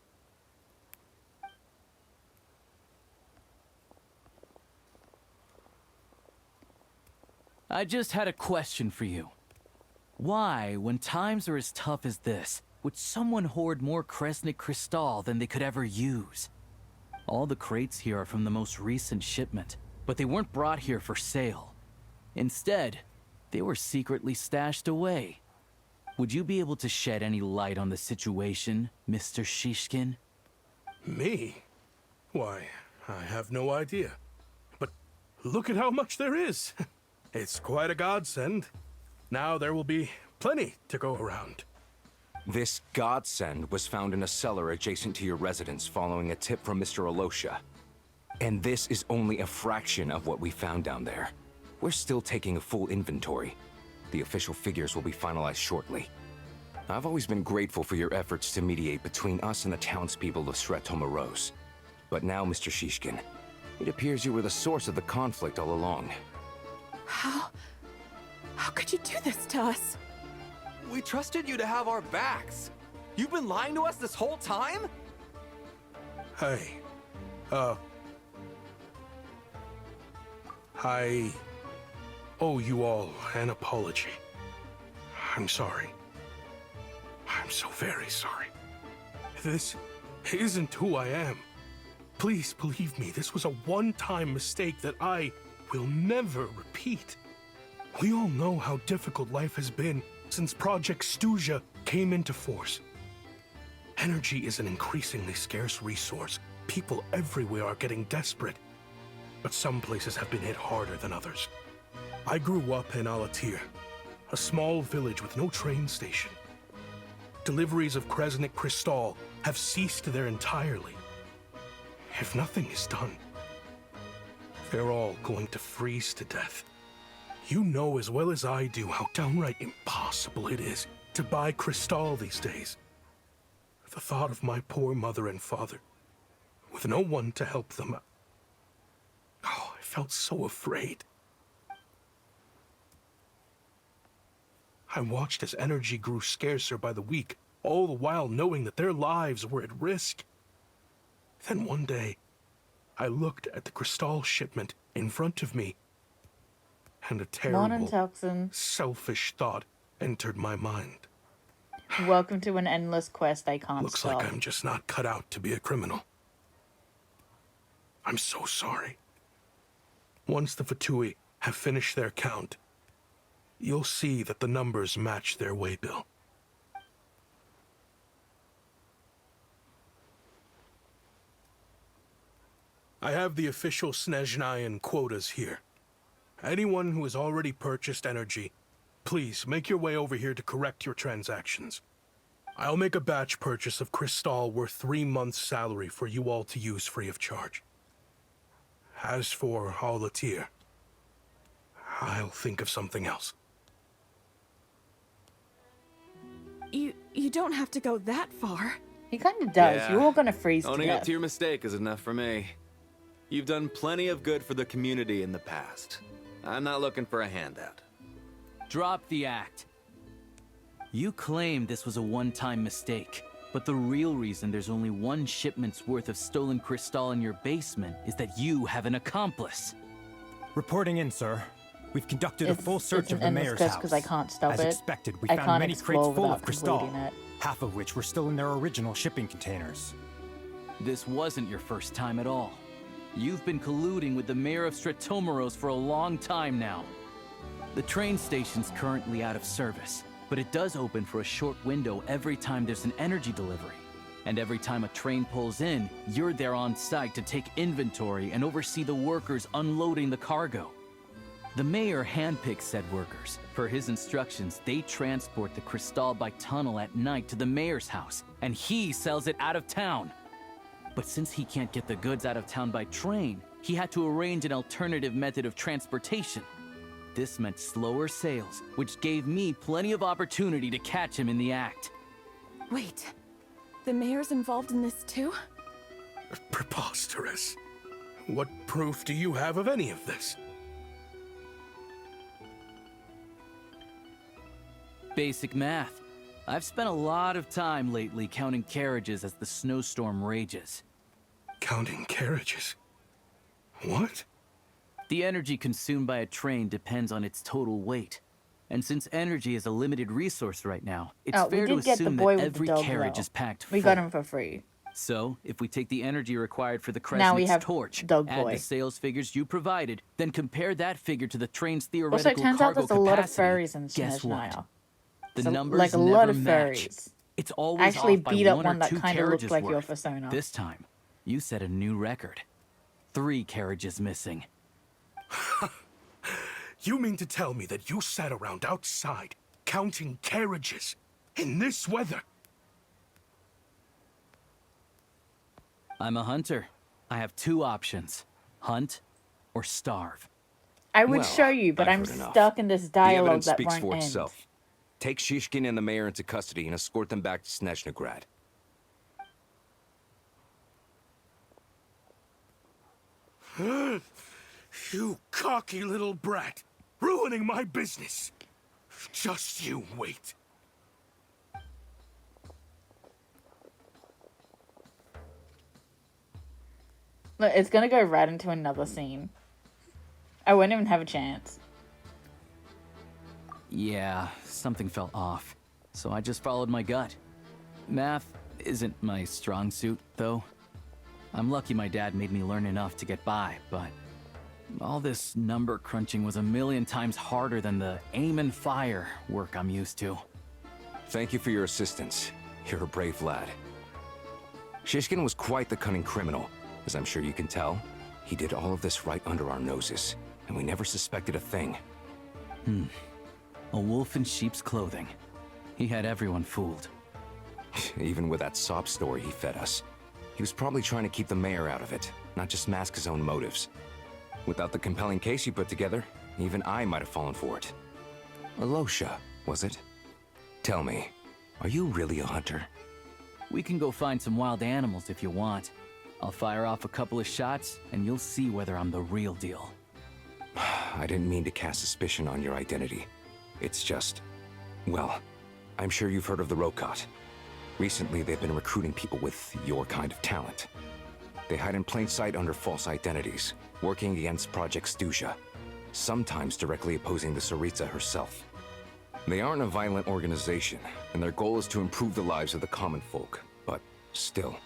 I just had a question for you. Why, when times are as tough as this, would someone hoard more Kresnik Crystal than they could ever use? All the crates here are from the most recent shipment, but they weren't brought here for sale. Instead, they were secretly stashed away. Would you be able to shed any light on the situation, Mr. Shishkin? Me? Why, I have no idea. But look at how much there is. It's quite a godsend. Now there will be plenty to go around. This godsend was found in a cellar adjacent to your residence following a tip from Mr. Alosha. And this is only a fraction of what we found down there. We're still taking a full inventory. The official figures will be finalized shortly. I've always been grateful for your efforts to mediate between us and the townspeople of Sretomaros. But now, Mr. Shishkin, it appears you were the source of the conflict all along. How could you do this to us? We trusted you to have our backs. You've been lying to us this whole time? Hey, I owe you all an apology. I'm sorry. I'm so very sorry. This isn't who I am. Please believe me, this was a one-time mistake that I will never repeat. We all know how difficult life has been since Project Stuja came into force. Energy is an increasingly scarce resource. People everywhere are getting desperate. But some places have been hit harder than others. I grew up in Alatir, a small village with no train station. Deliveries of Kresnik Crystal have ceased there entirely. If nothing is done, they're all going to freeze to death. You know as well as I do how downright impossible it is to buy Crystal these days. The thought of my poor mother and father, with no one to help them, I felt so afraid. I watched as energy grew scarcer by the week, all the while knowing that their lives were at risk. Then one day, I looked at the Crystal shipment in front of me, and a terrible, selfish thought entered my mind. Welcome to an endless quest I can't Looks stop. like I'm just not cut out to be a criminal. I'm so sorry. Once the Fatui have finished their count, you'll see that the numbers match their waybill. I have the official Snezhnayan quotas here. Anyone who has already purchased energy, please make your way over here to correct your transactions. I'll make a batch purchase of Crystal worth 3 months' salary for you all to use free of charge. As for Alatir, I'll think of something else. You don't have to go that far. He kind of does. Yeah. You're all gonna freeze to Owning up death. to your mistake is enough for me. You've done plenty of good for the community in the past. I'm not looking for a handout. Drop the act. You claim this was a one-time mistake, but the real reason there's only one shipment's worth of stolen Crystal in your basement is that you have an accomplice. Reporting in, sir. We've conducted a full search of the mayor's house. Because I can't stop As it. expected, we I found can't many explore crates full without of Crystal, completing it. half of which were still in their original shipping containers. This wasn't your first time at all. You've been colluding with the mayor of Sretomaros for a long time now. The train station's currently out of service, but it does open for a short window every time there's an energy delivery. And every time a train pulls in, you're there on site to take inventory and oversee the workers unloading the cargo. The mayor handpicks said workers. Per his instructions, they transport the Crystal by tunnel at night to the mayor's house, and he sells it out of town. But since he can't get the goods out of town by train, he had to arrange an alternative method of transportation. This meant slower sales, which gave me plenty of opportunity to catch him in the act. Wait, the mayor's involved in this too? Preposterous. What proof do you have of any of this? Basic math. I've spent a lot of time lately counting carriages as the snowstorm rages. Counting carriages? What? The energy consumed by a train depends on its total weight. And since energy is a limited resource right now, it's fair to assume that every carriage is packed full. We got him for free. So, if we take the energy required for the Now we Kresnik's have torch, Dog add Boy. the sales figures you provided, then compare that figure to the train's Also, theoretical it turns out cargo there's a lot of capacity, furries in guess what? snezhnaya. The So, numbers like a never lot of match. furries. It's always I actually off by beat up one or one that two kind of looked carriages like your worth. persona. This time, you set a new record. 3 carriages missing. You mean to tell me that you sat around outside, counting carriages, in this weather? I'm a hunter. I have 2 options. Hunt or starve. I would Well, show you, but I've I'm heard enough. stuck in this The dialogue evidence that speaks won't for end. itself. Take Shishkin and the mayor into custody and escort them back to Snezhnagrad. You cocky little brat, ruining my business. Just you wait. Look, it's gonna go right into another scene. I won't even have a chance. Yeah, something felt off. So I just followed my gut. Math isn't my strong suit, though. I'm lucky my dad made me learn enough to get by, but all this number crunching was a million times harder than the aim and fire work I'm used to. Thank you for your assistance. You're a brave lad. Shishkin was quite the cunning criminal, as I'm sure you can tell. He did all of this right under our noses, and we never suspected a thing. A wolf in sheep's clothing. He had everyone fooled. Even with that sob story he fed us. He was probably trying to keep the mayor out of it, not just mask his own motives. Without the compelling case you put together, even I might have fallen for it. Alosha, was it? Tell me, are you really a hunter? We can go find some wild animals if you want. I'll fire off a couple of shots, and you'll see whether I'm the real deal. I didn't mean to cast suspicion on your identity. It's just... well, I'm sure you've heard of the Rokot. Recently, they've been recruiting people with your kind of talent. They hide in plain sight under false identities, working against Project Stuzha, sometimes directly opposing the Tsaritsa herself. They aren't a violent organization, and their goal is to improve the lives of the common folk. But still,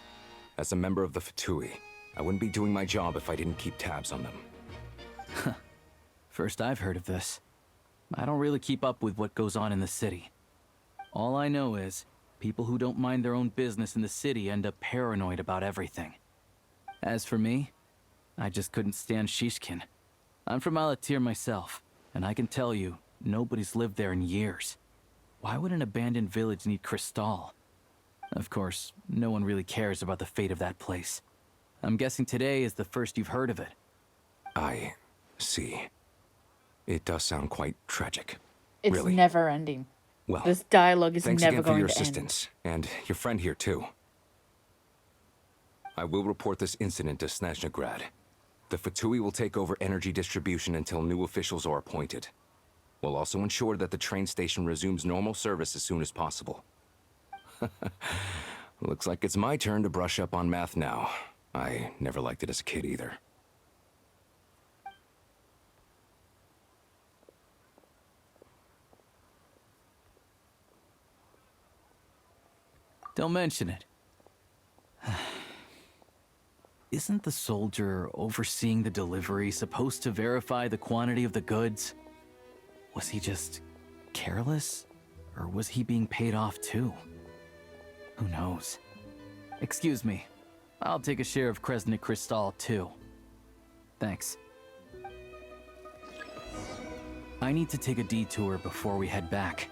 as a member of the Fatui, I wouldn't be doing my job if I didn't keep tabs on them. First I've heard of this. I don't really keep up with what goes on in the city. All I know is, people who don't mind their own business in the city end up paranoid about everything. As for me, I just couldn't stand Shishkin. I'm from Alatir myself, and I can tell you, nobody's lived there in years. Why would an abandoned village need Crystal? Of course, no one really cares about the fate of that place. I'm guessing today is the first you've heard of it. I see. It does sound quite tragic. It's really. never ending. Well, this dialogue is thanks never again for going your to assistance, and your friend here too. I will report this incident to Snezhnagrad. The Fatui will take over energy distribution until new officials are appointed. We'll also ensure that the train station resumes normal service as soon as possible. Looks like it's my turn to brush up on math now. I never liked it as a kid either. Don't mention it. Isn't the soldier overseeing the delivery supposed to verify the quantity of the goods? Was he just careless? Or was he being paid off too? Who knows? Excuse me. I'll take a share of Kresnik Crystal too. Thanks. I need to take a detour before we head back.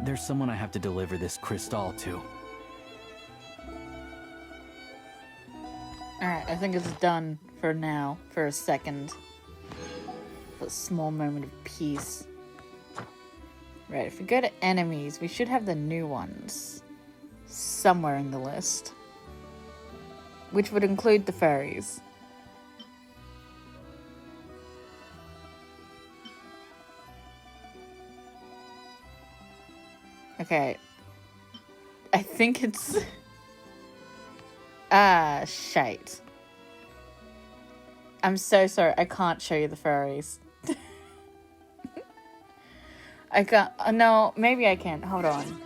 There's someone I have to deliver this crystal to. Alright, I think it's done for now, for a second. A small moment of peace. Right, if we go to enemies, we should have the new ones somewhere in the list. Which would include the fairies. Okay. I think it's... shite. I'm so sorry. I can't show you the furries. I can't... no, maybe I can. Hold on.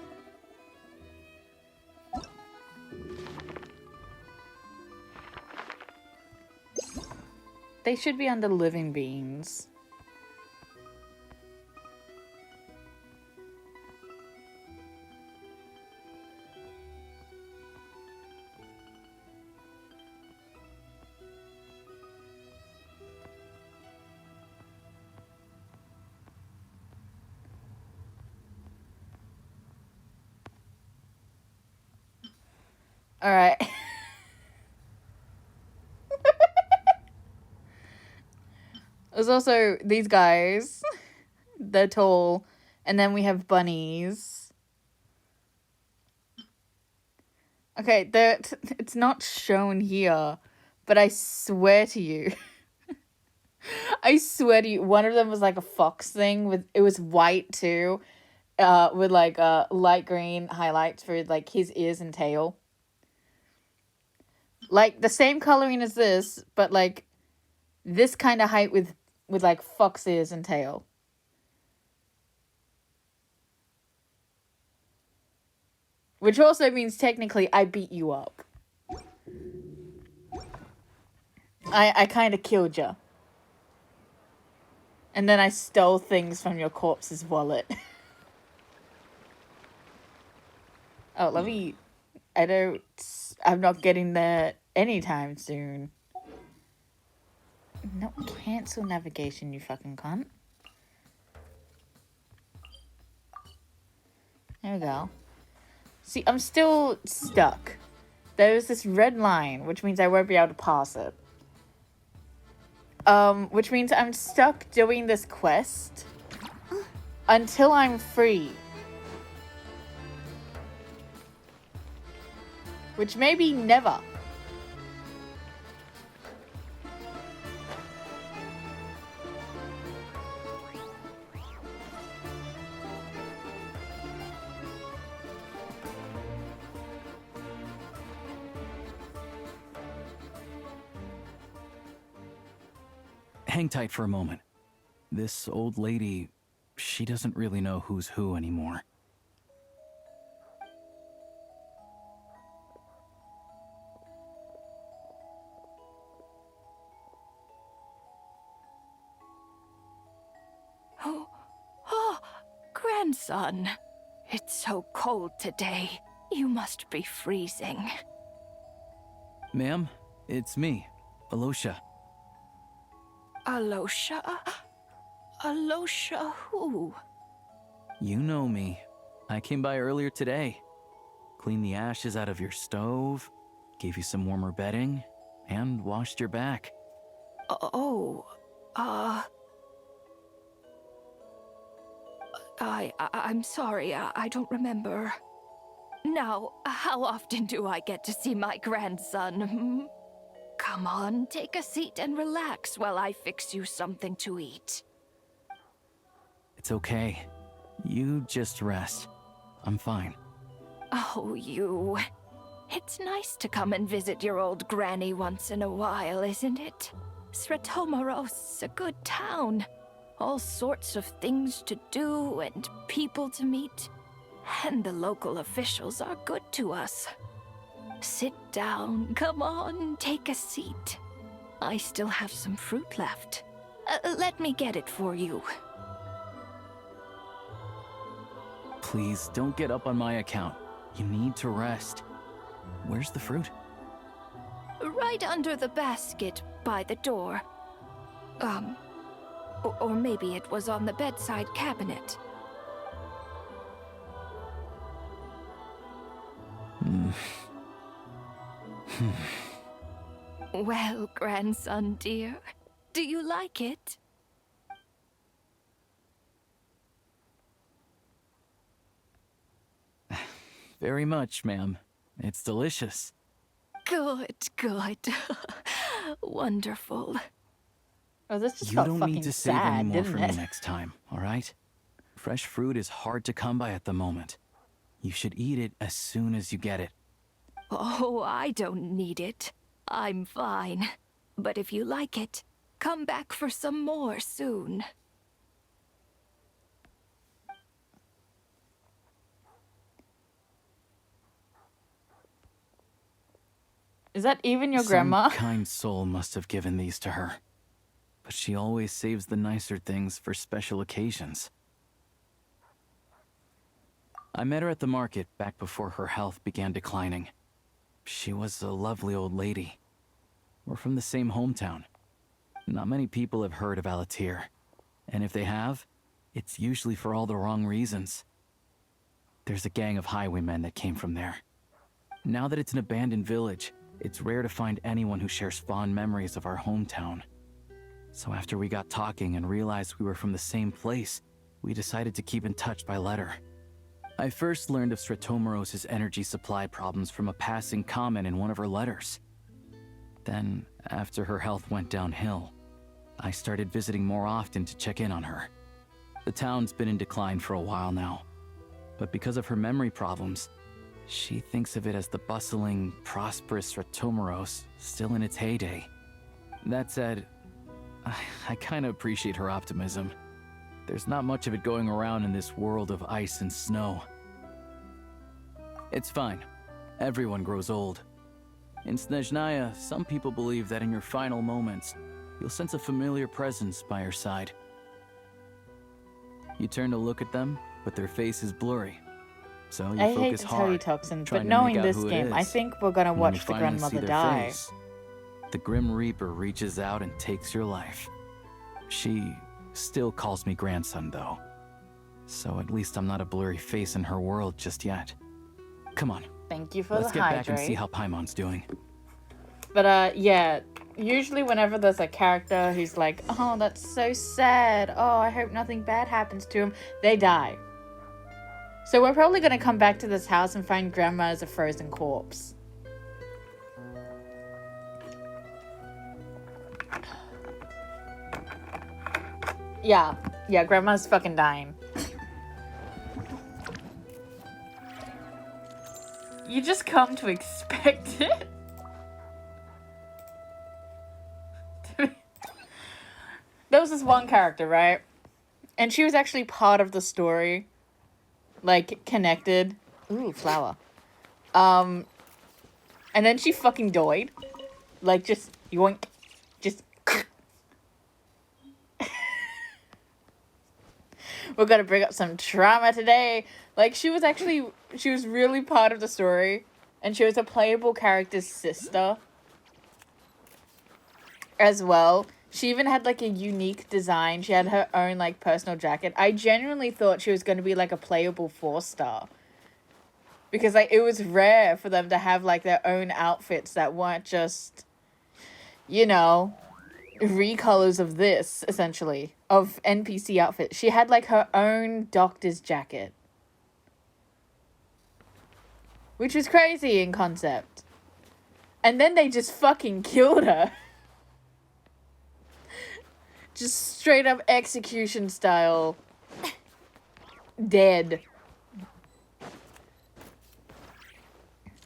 They should be under living beings. All right. There's also these guys. They're tall. And then we have bunnies. Okay, it's not shown here, but I swear to you. I swear to you, one of them was like a fox thing it was white too, with like light green highlights for like his ears and tail. Like the same coloring as this, but like this kind of height with like fox ears and tail. Which also means technically I beat you up. I kind of killed you. And then I stole things from your corpse's wallet. Oh, let me... I'm not getting there anytime soon. No, cancel navigation, you fucking cunt. There we go. See, I'm still stuck. There's this red line, which means I won't be able to pass it. Which means I'm stuck doing this quest until I'm free. Which may be never. Hang tight for a moment. This old lady, she doesn't really know who's who anymore. Oh, grandson. It's so cold today. You must be freezing. Ma'am, it's me, Alosha. Alosha? Alosha who? You know me. I came by earlier today. Cleaned the ashes out of your stove, gave you some warmer bedding, and washed your back. I'm sorry, I don't remember. Now, how often do I get to see my grandson? Come on, take a seat and relax while I fix you something to eat. It's okay. You just rest. I'm fine. Oh, you. It's nice to come and visit your old granny once in a while, isn't it? Sretomaros, a good town. All sorts of things to do and people to meet. And the local officials are good to us. Sit down, come on, take a seat. I still have some fruit left. Let me get it for you. Please, don't get up on my account. You need to rest. Where's the fruit? Right under the basket by the door. Or maybe it was on the bedside cabinet. Well, grandson dear, do you like it? Very much, ma'am. It's delicious. Good, good. Wonderful. Oh, this just You got don't fucking need to save any sad, more didn't for it? me next time, all right? Fresh fruit is hard to come by at the moment. You should eat it as soon as you get it. Oh, I don't need it. I'm fine. But if you like it, come back for some more soon. Is that even your grandma? Some kind soul must have given these to her. but she always saves the nicer things for special occasions. I met her at the market back before her health began declining. She was a lovely old lady. We're from the same hometown. Not many people have heard of Alatir, and if they have, it's usually for all the wrong reasons. There's a gang of highwaymen that came from there. Now that it's an abandoned village, it's rare to find anyone who shares fond memories of our hometown. So after we got talking and realized we were from the same place, we decided to keep in touch by letter. I first learned of Stratomoros's energy supply problems from a passing comment in one of her letters. Then, after her health went downhill, I started visiting more often to check in on her. The town's been in decline for a while now, but because of her memory problems, she thinks of it as the bustling, prosperous Stratomoros still in its heyday. That said, I kinda appreciate her optimism. There's not much of it going around in this world of ice and snow. It's fine. Everyone grows old. In Snezhnaya, some people believe that in your final moments, you'll sense a familiar presence by your side. You turn to look at them, but their face is blurry. So you I hate focus to tell you, hard, Toxin, but trying to knowing make out this who it game, I is. think we're gonna And when you watch the finally see grandmother their die. face, the Grim Reaper reaches out and takes your life. She still calls me grandson, though. So at least I'm not a blurry face in her world just yet. Come on. Thank you for Let's the get back and hydrate. see how Paimon's doing. But yeah, usually whenever there's a character who's like, oh, that's so sad, oh, I hope nothing bad happens to him, they die. So we're probably gonna come back to this house and find Grandma as a frozen corpse. Yeah, Grandma's fucking dying. You just come to expect it. There was this one character, right? And she was actually part of the story. Like, connected. Ooh, flower. And then she fucking died. Like, just yoink. Just. We're gonna bring up some trauma today. Like, she was really part of the story. And she was a playable character's sister. As well. She even had, like, a unique design. She had her own, like, personal jacket. I genuinely thought she was going to be, like, a playable 4-star. Because, like, it was rare for them to have, like, their own outfits that weren't just, you know, recolors of this, essentially. Of NPC outfits. She had, like, her own doctor's jacket. Which was crazy in concept. And then they just fucking killed her. Just straight up execution style. Dead.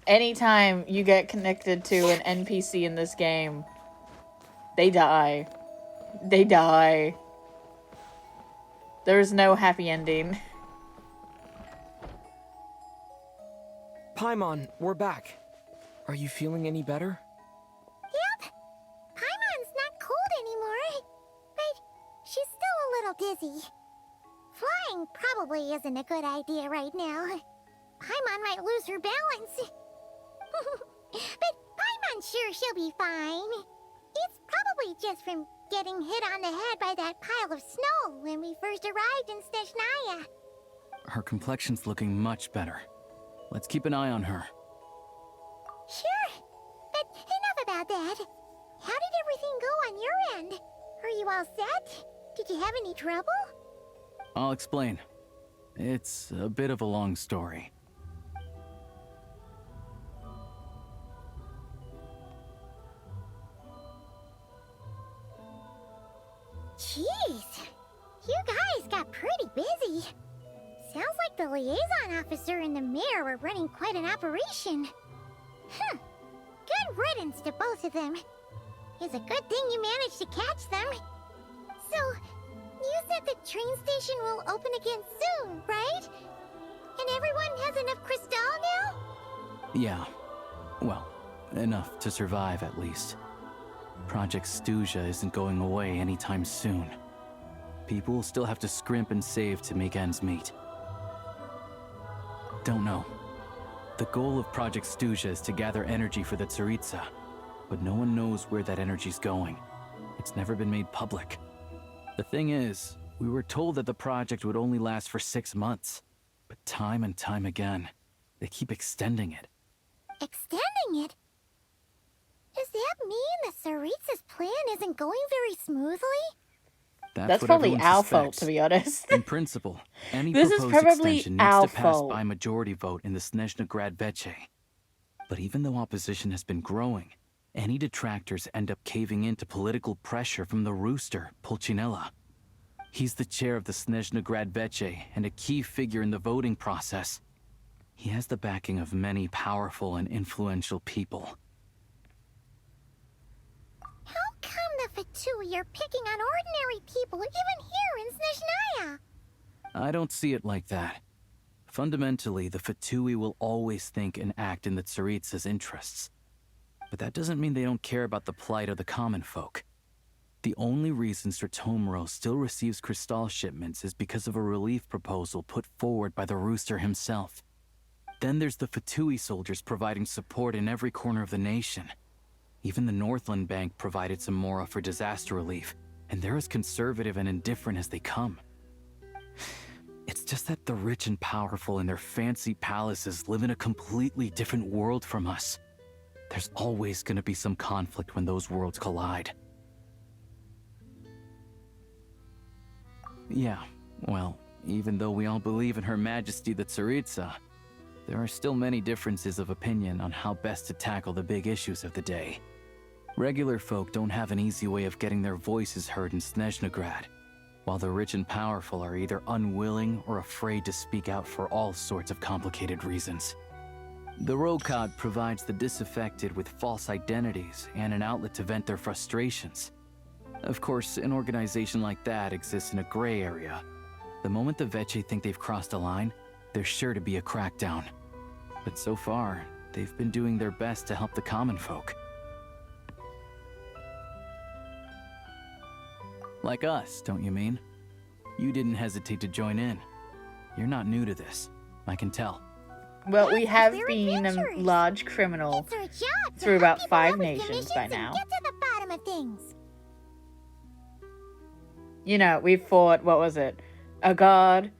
Anytime you get connected to an NPC in this game, they die. They die. There is no happy ending. Paimon, we're back. Are you feeling any better? Yep. Paimon's not cold anymore. But she's still a little dizzy. Flying probably isn't a good idea right now. Paimon might lose her balance. But Paimon's sure she'll be fine. It's probably just from getting hit on the head by that pile of snow when we first arrived in Snezhnaya. Her complexion's looking much better. Let's keep an eye on her. Sure. But enough about that. How did everything go on your end? Are you all set? Did you have any trouble? I'll explain. It's a bit of a long story. Jeez. You guys got pretty busy. Sounds like the liaison officer and the mayor were running quite an operation. Good riddance to both of them. It's a good thing you managed to catch them. So, you said the train station will open again soon, right? And everyone has enough crystal now? Yeah. Well, enough to survive at least. Project Stuja isn't going away anytime soon. People will still have to scrimp and save to make ends meet. Don't know. The goal of Project Stuja is to gather energy for the Tsaritsa, but no one knows where that energy's going. It's never been made public. The thing is, we were told that the project would only last for 6 months, but time and time again, they keep extending it. Extending it? Does that mean the Tsaritsa's plan isn't going very smoothly? That's what probably our fault, to be honest. In principle, any This is proposed probably extension needs our to pass fault. by majority vote in the Snezhnaya Veche. But even though opposition has been growing, any detractors end up caving in to political pressure from the rooster, Pulcinella. He's the chair of the Snezhnaya Veche and a key figure in the voting process. He has the backing of many powerful and influential people. How come the Fatui are picking on ordinary people even here in Snezhnaya? I don't see it like that. Fundamentally, the Fatui will always think and act in the Tsaritsa's interests. But that doesn't mean they don't care about the plight of the common folk. The only reason Sir Tomoro still receives crystal shipments is because of a relief proposal put forward by the rooster himself. Then there's the Fatui soldiers providing support in every corner of the nation. Even the Northland Bank provided some mora for disaster relief, and they're as conservative and indifferent as they come. It's just that the rich and powerful in their fancy palaces live in a completely different world from us. There's always going to be some conflict when those worlds collide. Yeah, well, even though we all believe in Her Majesty the Tsaritsa, there are still many differences of opinion on how best to tackle the big issues of the day. Regular folk don't have an easy way of getting their voices heard in Snezhnaya, while the rich and powerful are either unwilling or afraid to speak out for all sorts of complicated reasons. The Rokad provides the disaffected with false identities and an outlet to vent their frustrations. Of course, an organization like that exists in a gray area. The moment the Veche think they've crossed a line, there's sure to be a crackdown. But so far, they've been doing their best to help the common folk. Like us, don't you mean? You didn't hesitate to join in. You're not new to this, I can tell. Well, we have been a large criminal through about 5 nations by now. Get to the bottom of things. You know, we fought, what was it? A guard,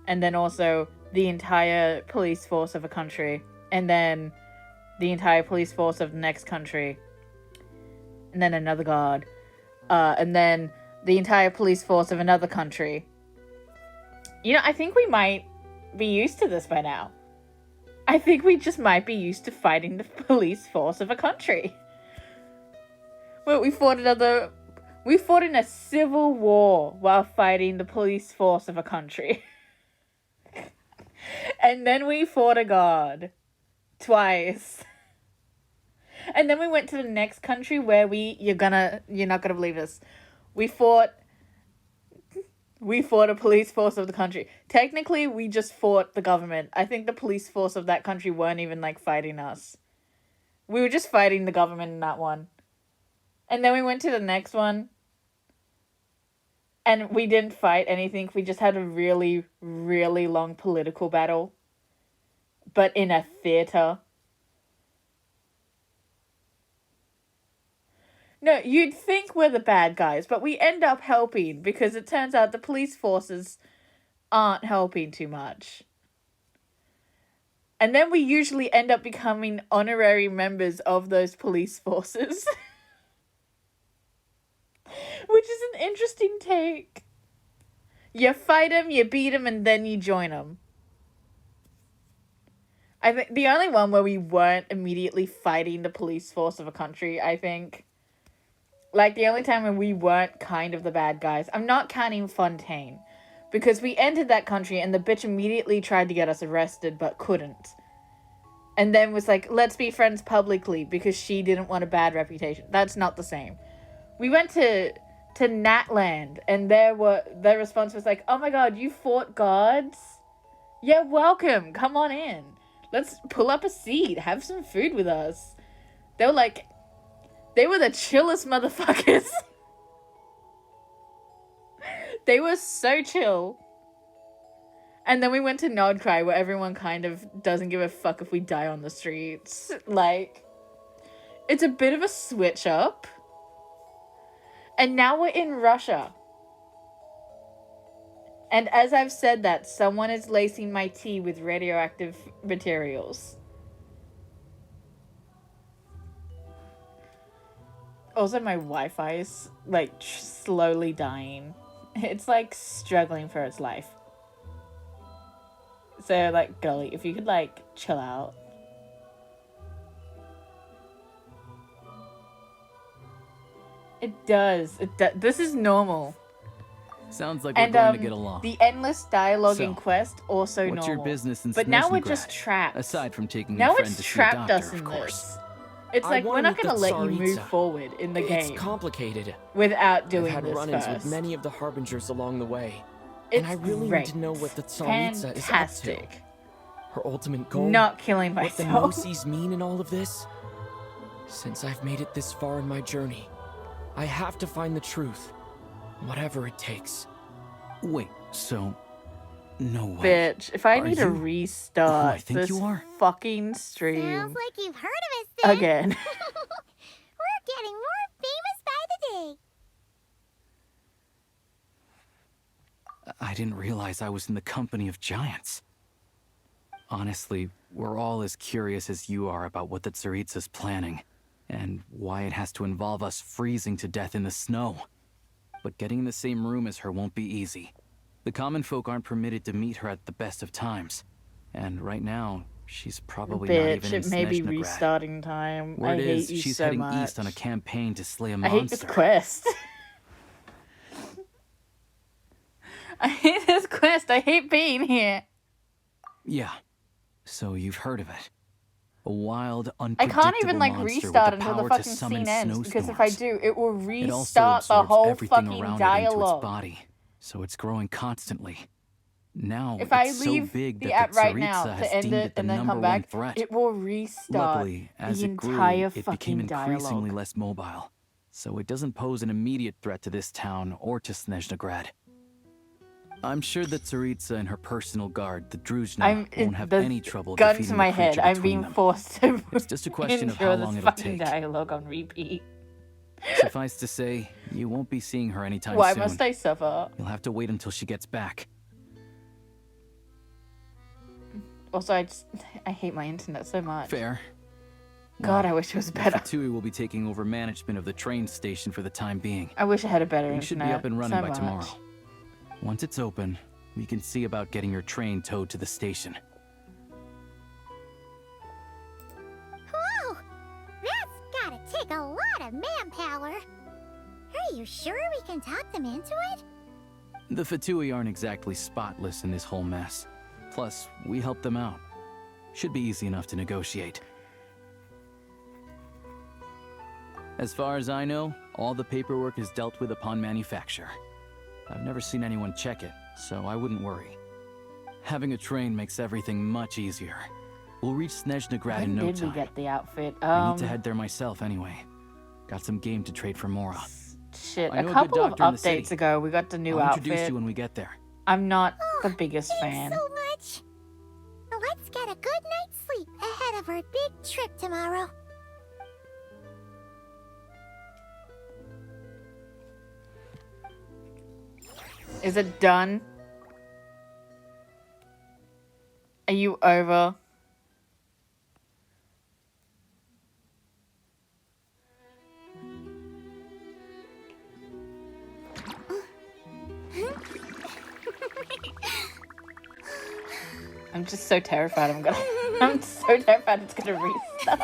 and then also the entire police force of a country, and then the entire police force of the next country, and then another guard, and then the entire police force of another country. You know, I think we might be used to this by now. I think we just might be used to fighting the police force of a country. Well, we fought in a civil war while fighting the police force of a country. And then we fought a guard. Twice. And then we went to the next country where you're not gonna believe this. We fought a police force of the country. Technically, we just fought the government. I think the police force of that country weren't even, fighting us. We were just fighting the government in that one. And then we went to the next one. And we didn't fight anything. We just had a really, really long political battle. But in a theater. No, you'd think we're the bad guys, but we end up helping because it turns out the police forces aren't helping too much. And then we usually end up becoming honorary members of those police forces. Which is an interesting take. You fight them, you beat them, and then you join them. I think the only one where we weren't immediately fighting the police force of a country, I think. The only time when we weren't kind of the bad guys. I'm not counting Fontaine. Because we entered that country and the bitch immediately tried to get us arrested, but couldn't. And then was like, let's be friends publicly because she didn't want a bad reputation. That's not the same. We went to Natland and their response was like, oh my god, you fought guards? Yeah, welcome. Come on in. Let's pull up a seat. Have some food with us. They were like, They were the chillest motherfuckers. They were so chill. And then we went to Nodcry, where everyone kind of doesn't give a fuck if we die on the streets. Like, it's a bit of a switch up. And now we're in Russia. And as I've said that, someone is lacing my tea with radioactive materials. Also, my Wi-Fi is, like, slowly dying. It's, like, struggling for its life. So, like, girly, if you could, like, chill out. It does. This is normal. Sounds like we're going to get along. The endless dialogue in Quest, also what's normal. your business in But now we're Snezhnaya? just trapped. Aside from taking Now your friend it's to see a trapped doctor, us in of course. this. It's like, we're not going to let you move forward in the game. It's complicated. Without doing I've had this run-ins first. with many of the Harbingers along the way. It's and I really great. need to know what the Tsaritsa is up to. Her ultimate goal. Not killing What the myself. Gnosis mean in all of this. Since I've made it this far in my journey, I have to find the truth. Whatever it takes. Wait, so... No way. Bitch, if I Are need you to who I restart think this you are? fucking stream Sounds like you've heard of us then. again. We're getting more famous by the day. I didn't realize I was in the company of giants. Honestly, we're all as curious as you are about what the Tsaritsa's planning, and why it has to involve us freezing to death in the snow. But getting in the same room as her won't be easy. The common folk aren't permitted to meet her at the best of times. And right now, she's probably not Bitch, even in it may be Snezhnagrad. restarting time. Word I is, hate you she's so heading much. east on a campaign to slay a I monster. hate this quest. I hate this quest. I hate being here. Yeah. So you've heard of it. A wild, I unpredictable can't even, like, monster with restart the until the power to fucking summon scene ends, because if I snowstorms. do, it will It also restart the absorbs whole everything fucking around it into its dialogue. body, so it's growing constantly. Now If I it's leave so big the that app the right now Tsaritsa to has end deemed it it the and then number come one back, threat. it will restart Luckily, as the it grew, entire it became fucking increasingly dialogue. less mobile, so it doesn't pose an immediate threat to this town or to Snezhnagrad. I'm sure that Tsaritsa and her personal guard, the Druzhna, won't have any trouble gun defeating to my the creature head. I'm between being them. forced to It's just a question of endure how this long it'll fucking take. dialogue on repeat. Suffice to say, you won't be seeing her anytime Why soon. must I suffer? You'll have to wait until she gets back. Also, I hate my internet so much. Fair. God, I wish it was better. Fatui will be taking over management of the train station for the time being. I wish I had a better You internet. should be up and running so by much. tomorrow. Once it's open, we can see about getting your train towed to the station. Whoa! That's gotta take a lot of manpower. Are you sure we can talk them into it? The Fatui aren't exactly spotless in this whole mess. Plus, we helped them out. Should be easy enough to negotiate. As far as I know, all the paperwork is dealt with upon manufacture. I've never seen anyone check it, so I wouldn't worry. Having a train makes everything much easier. We'll reach Snezhnagrad in no When did time. we get the outfit? I need to head there myself anyway. Got some game to trade for Mora. Shit, I a know a good couple of doctor in the city. updates ago, we got the new I'll outfit. introduce you when we get there. I'm not the biggest fan. So much. Let's get a good night's sleep ahead of our big trip tomorrow. Is it done? Are you over? I'm just so terrified I'm so terrified it's gonna restart.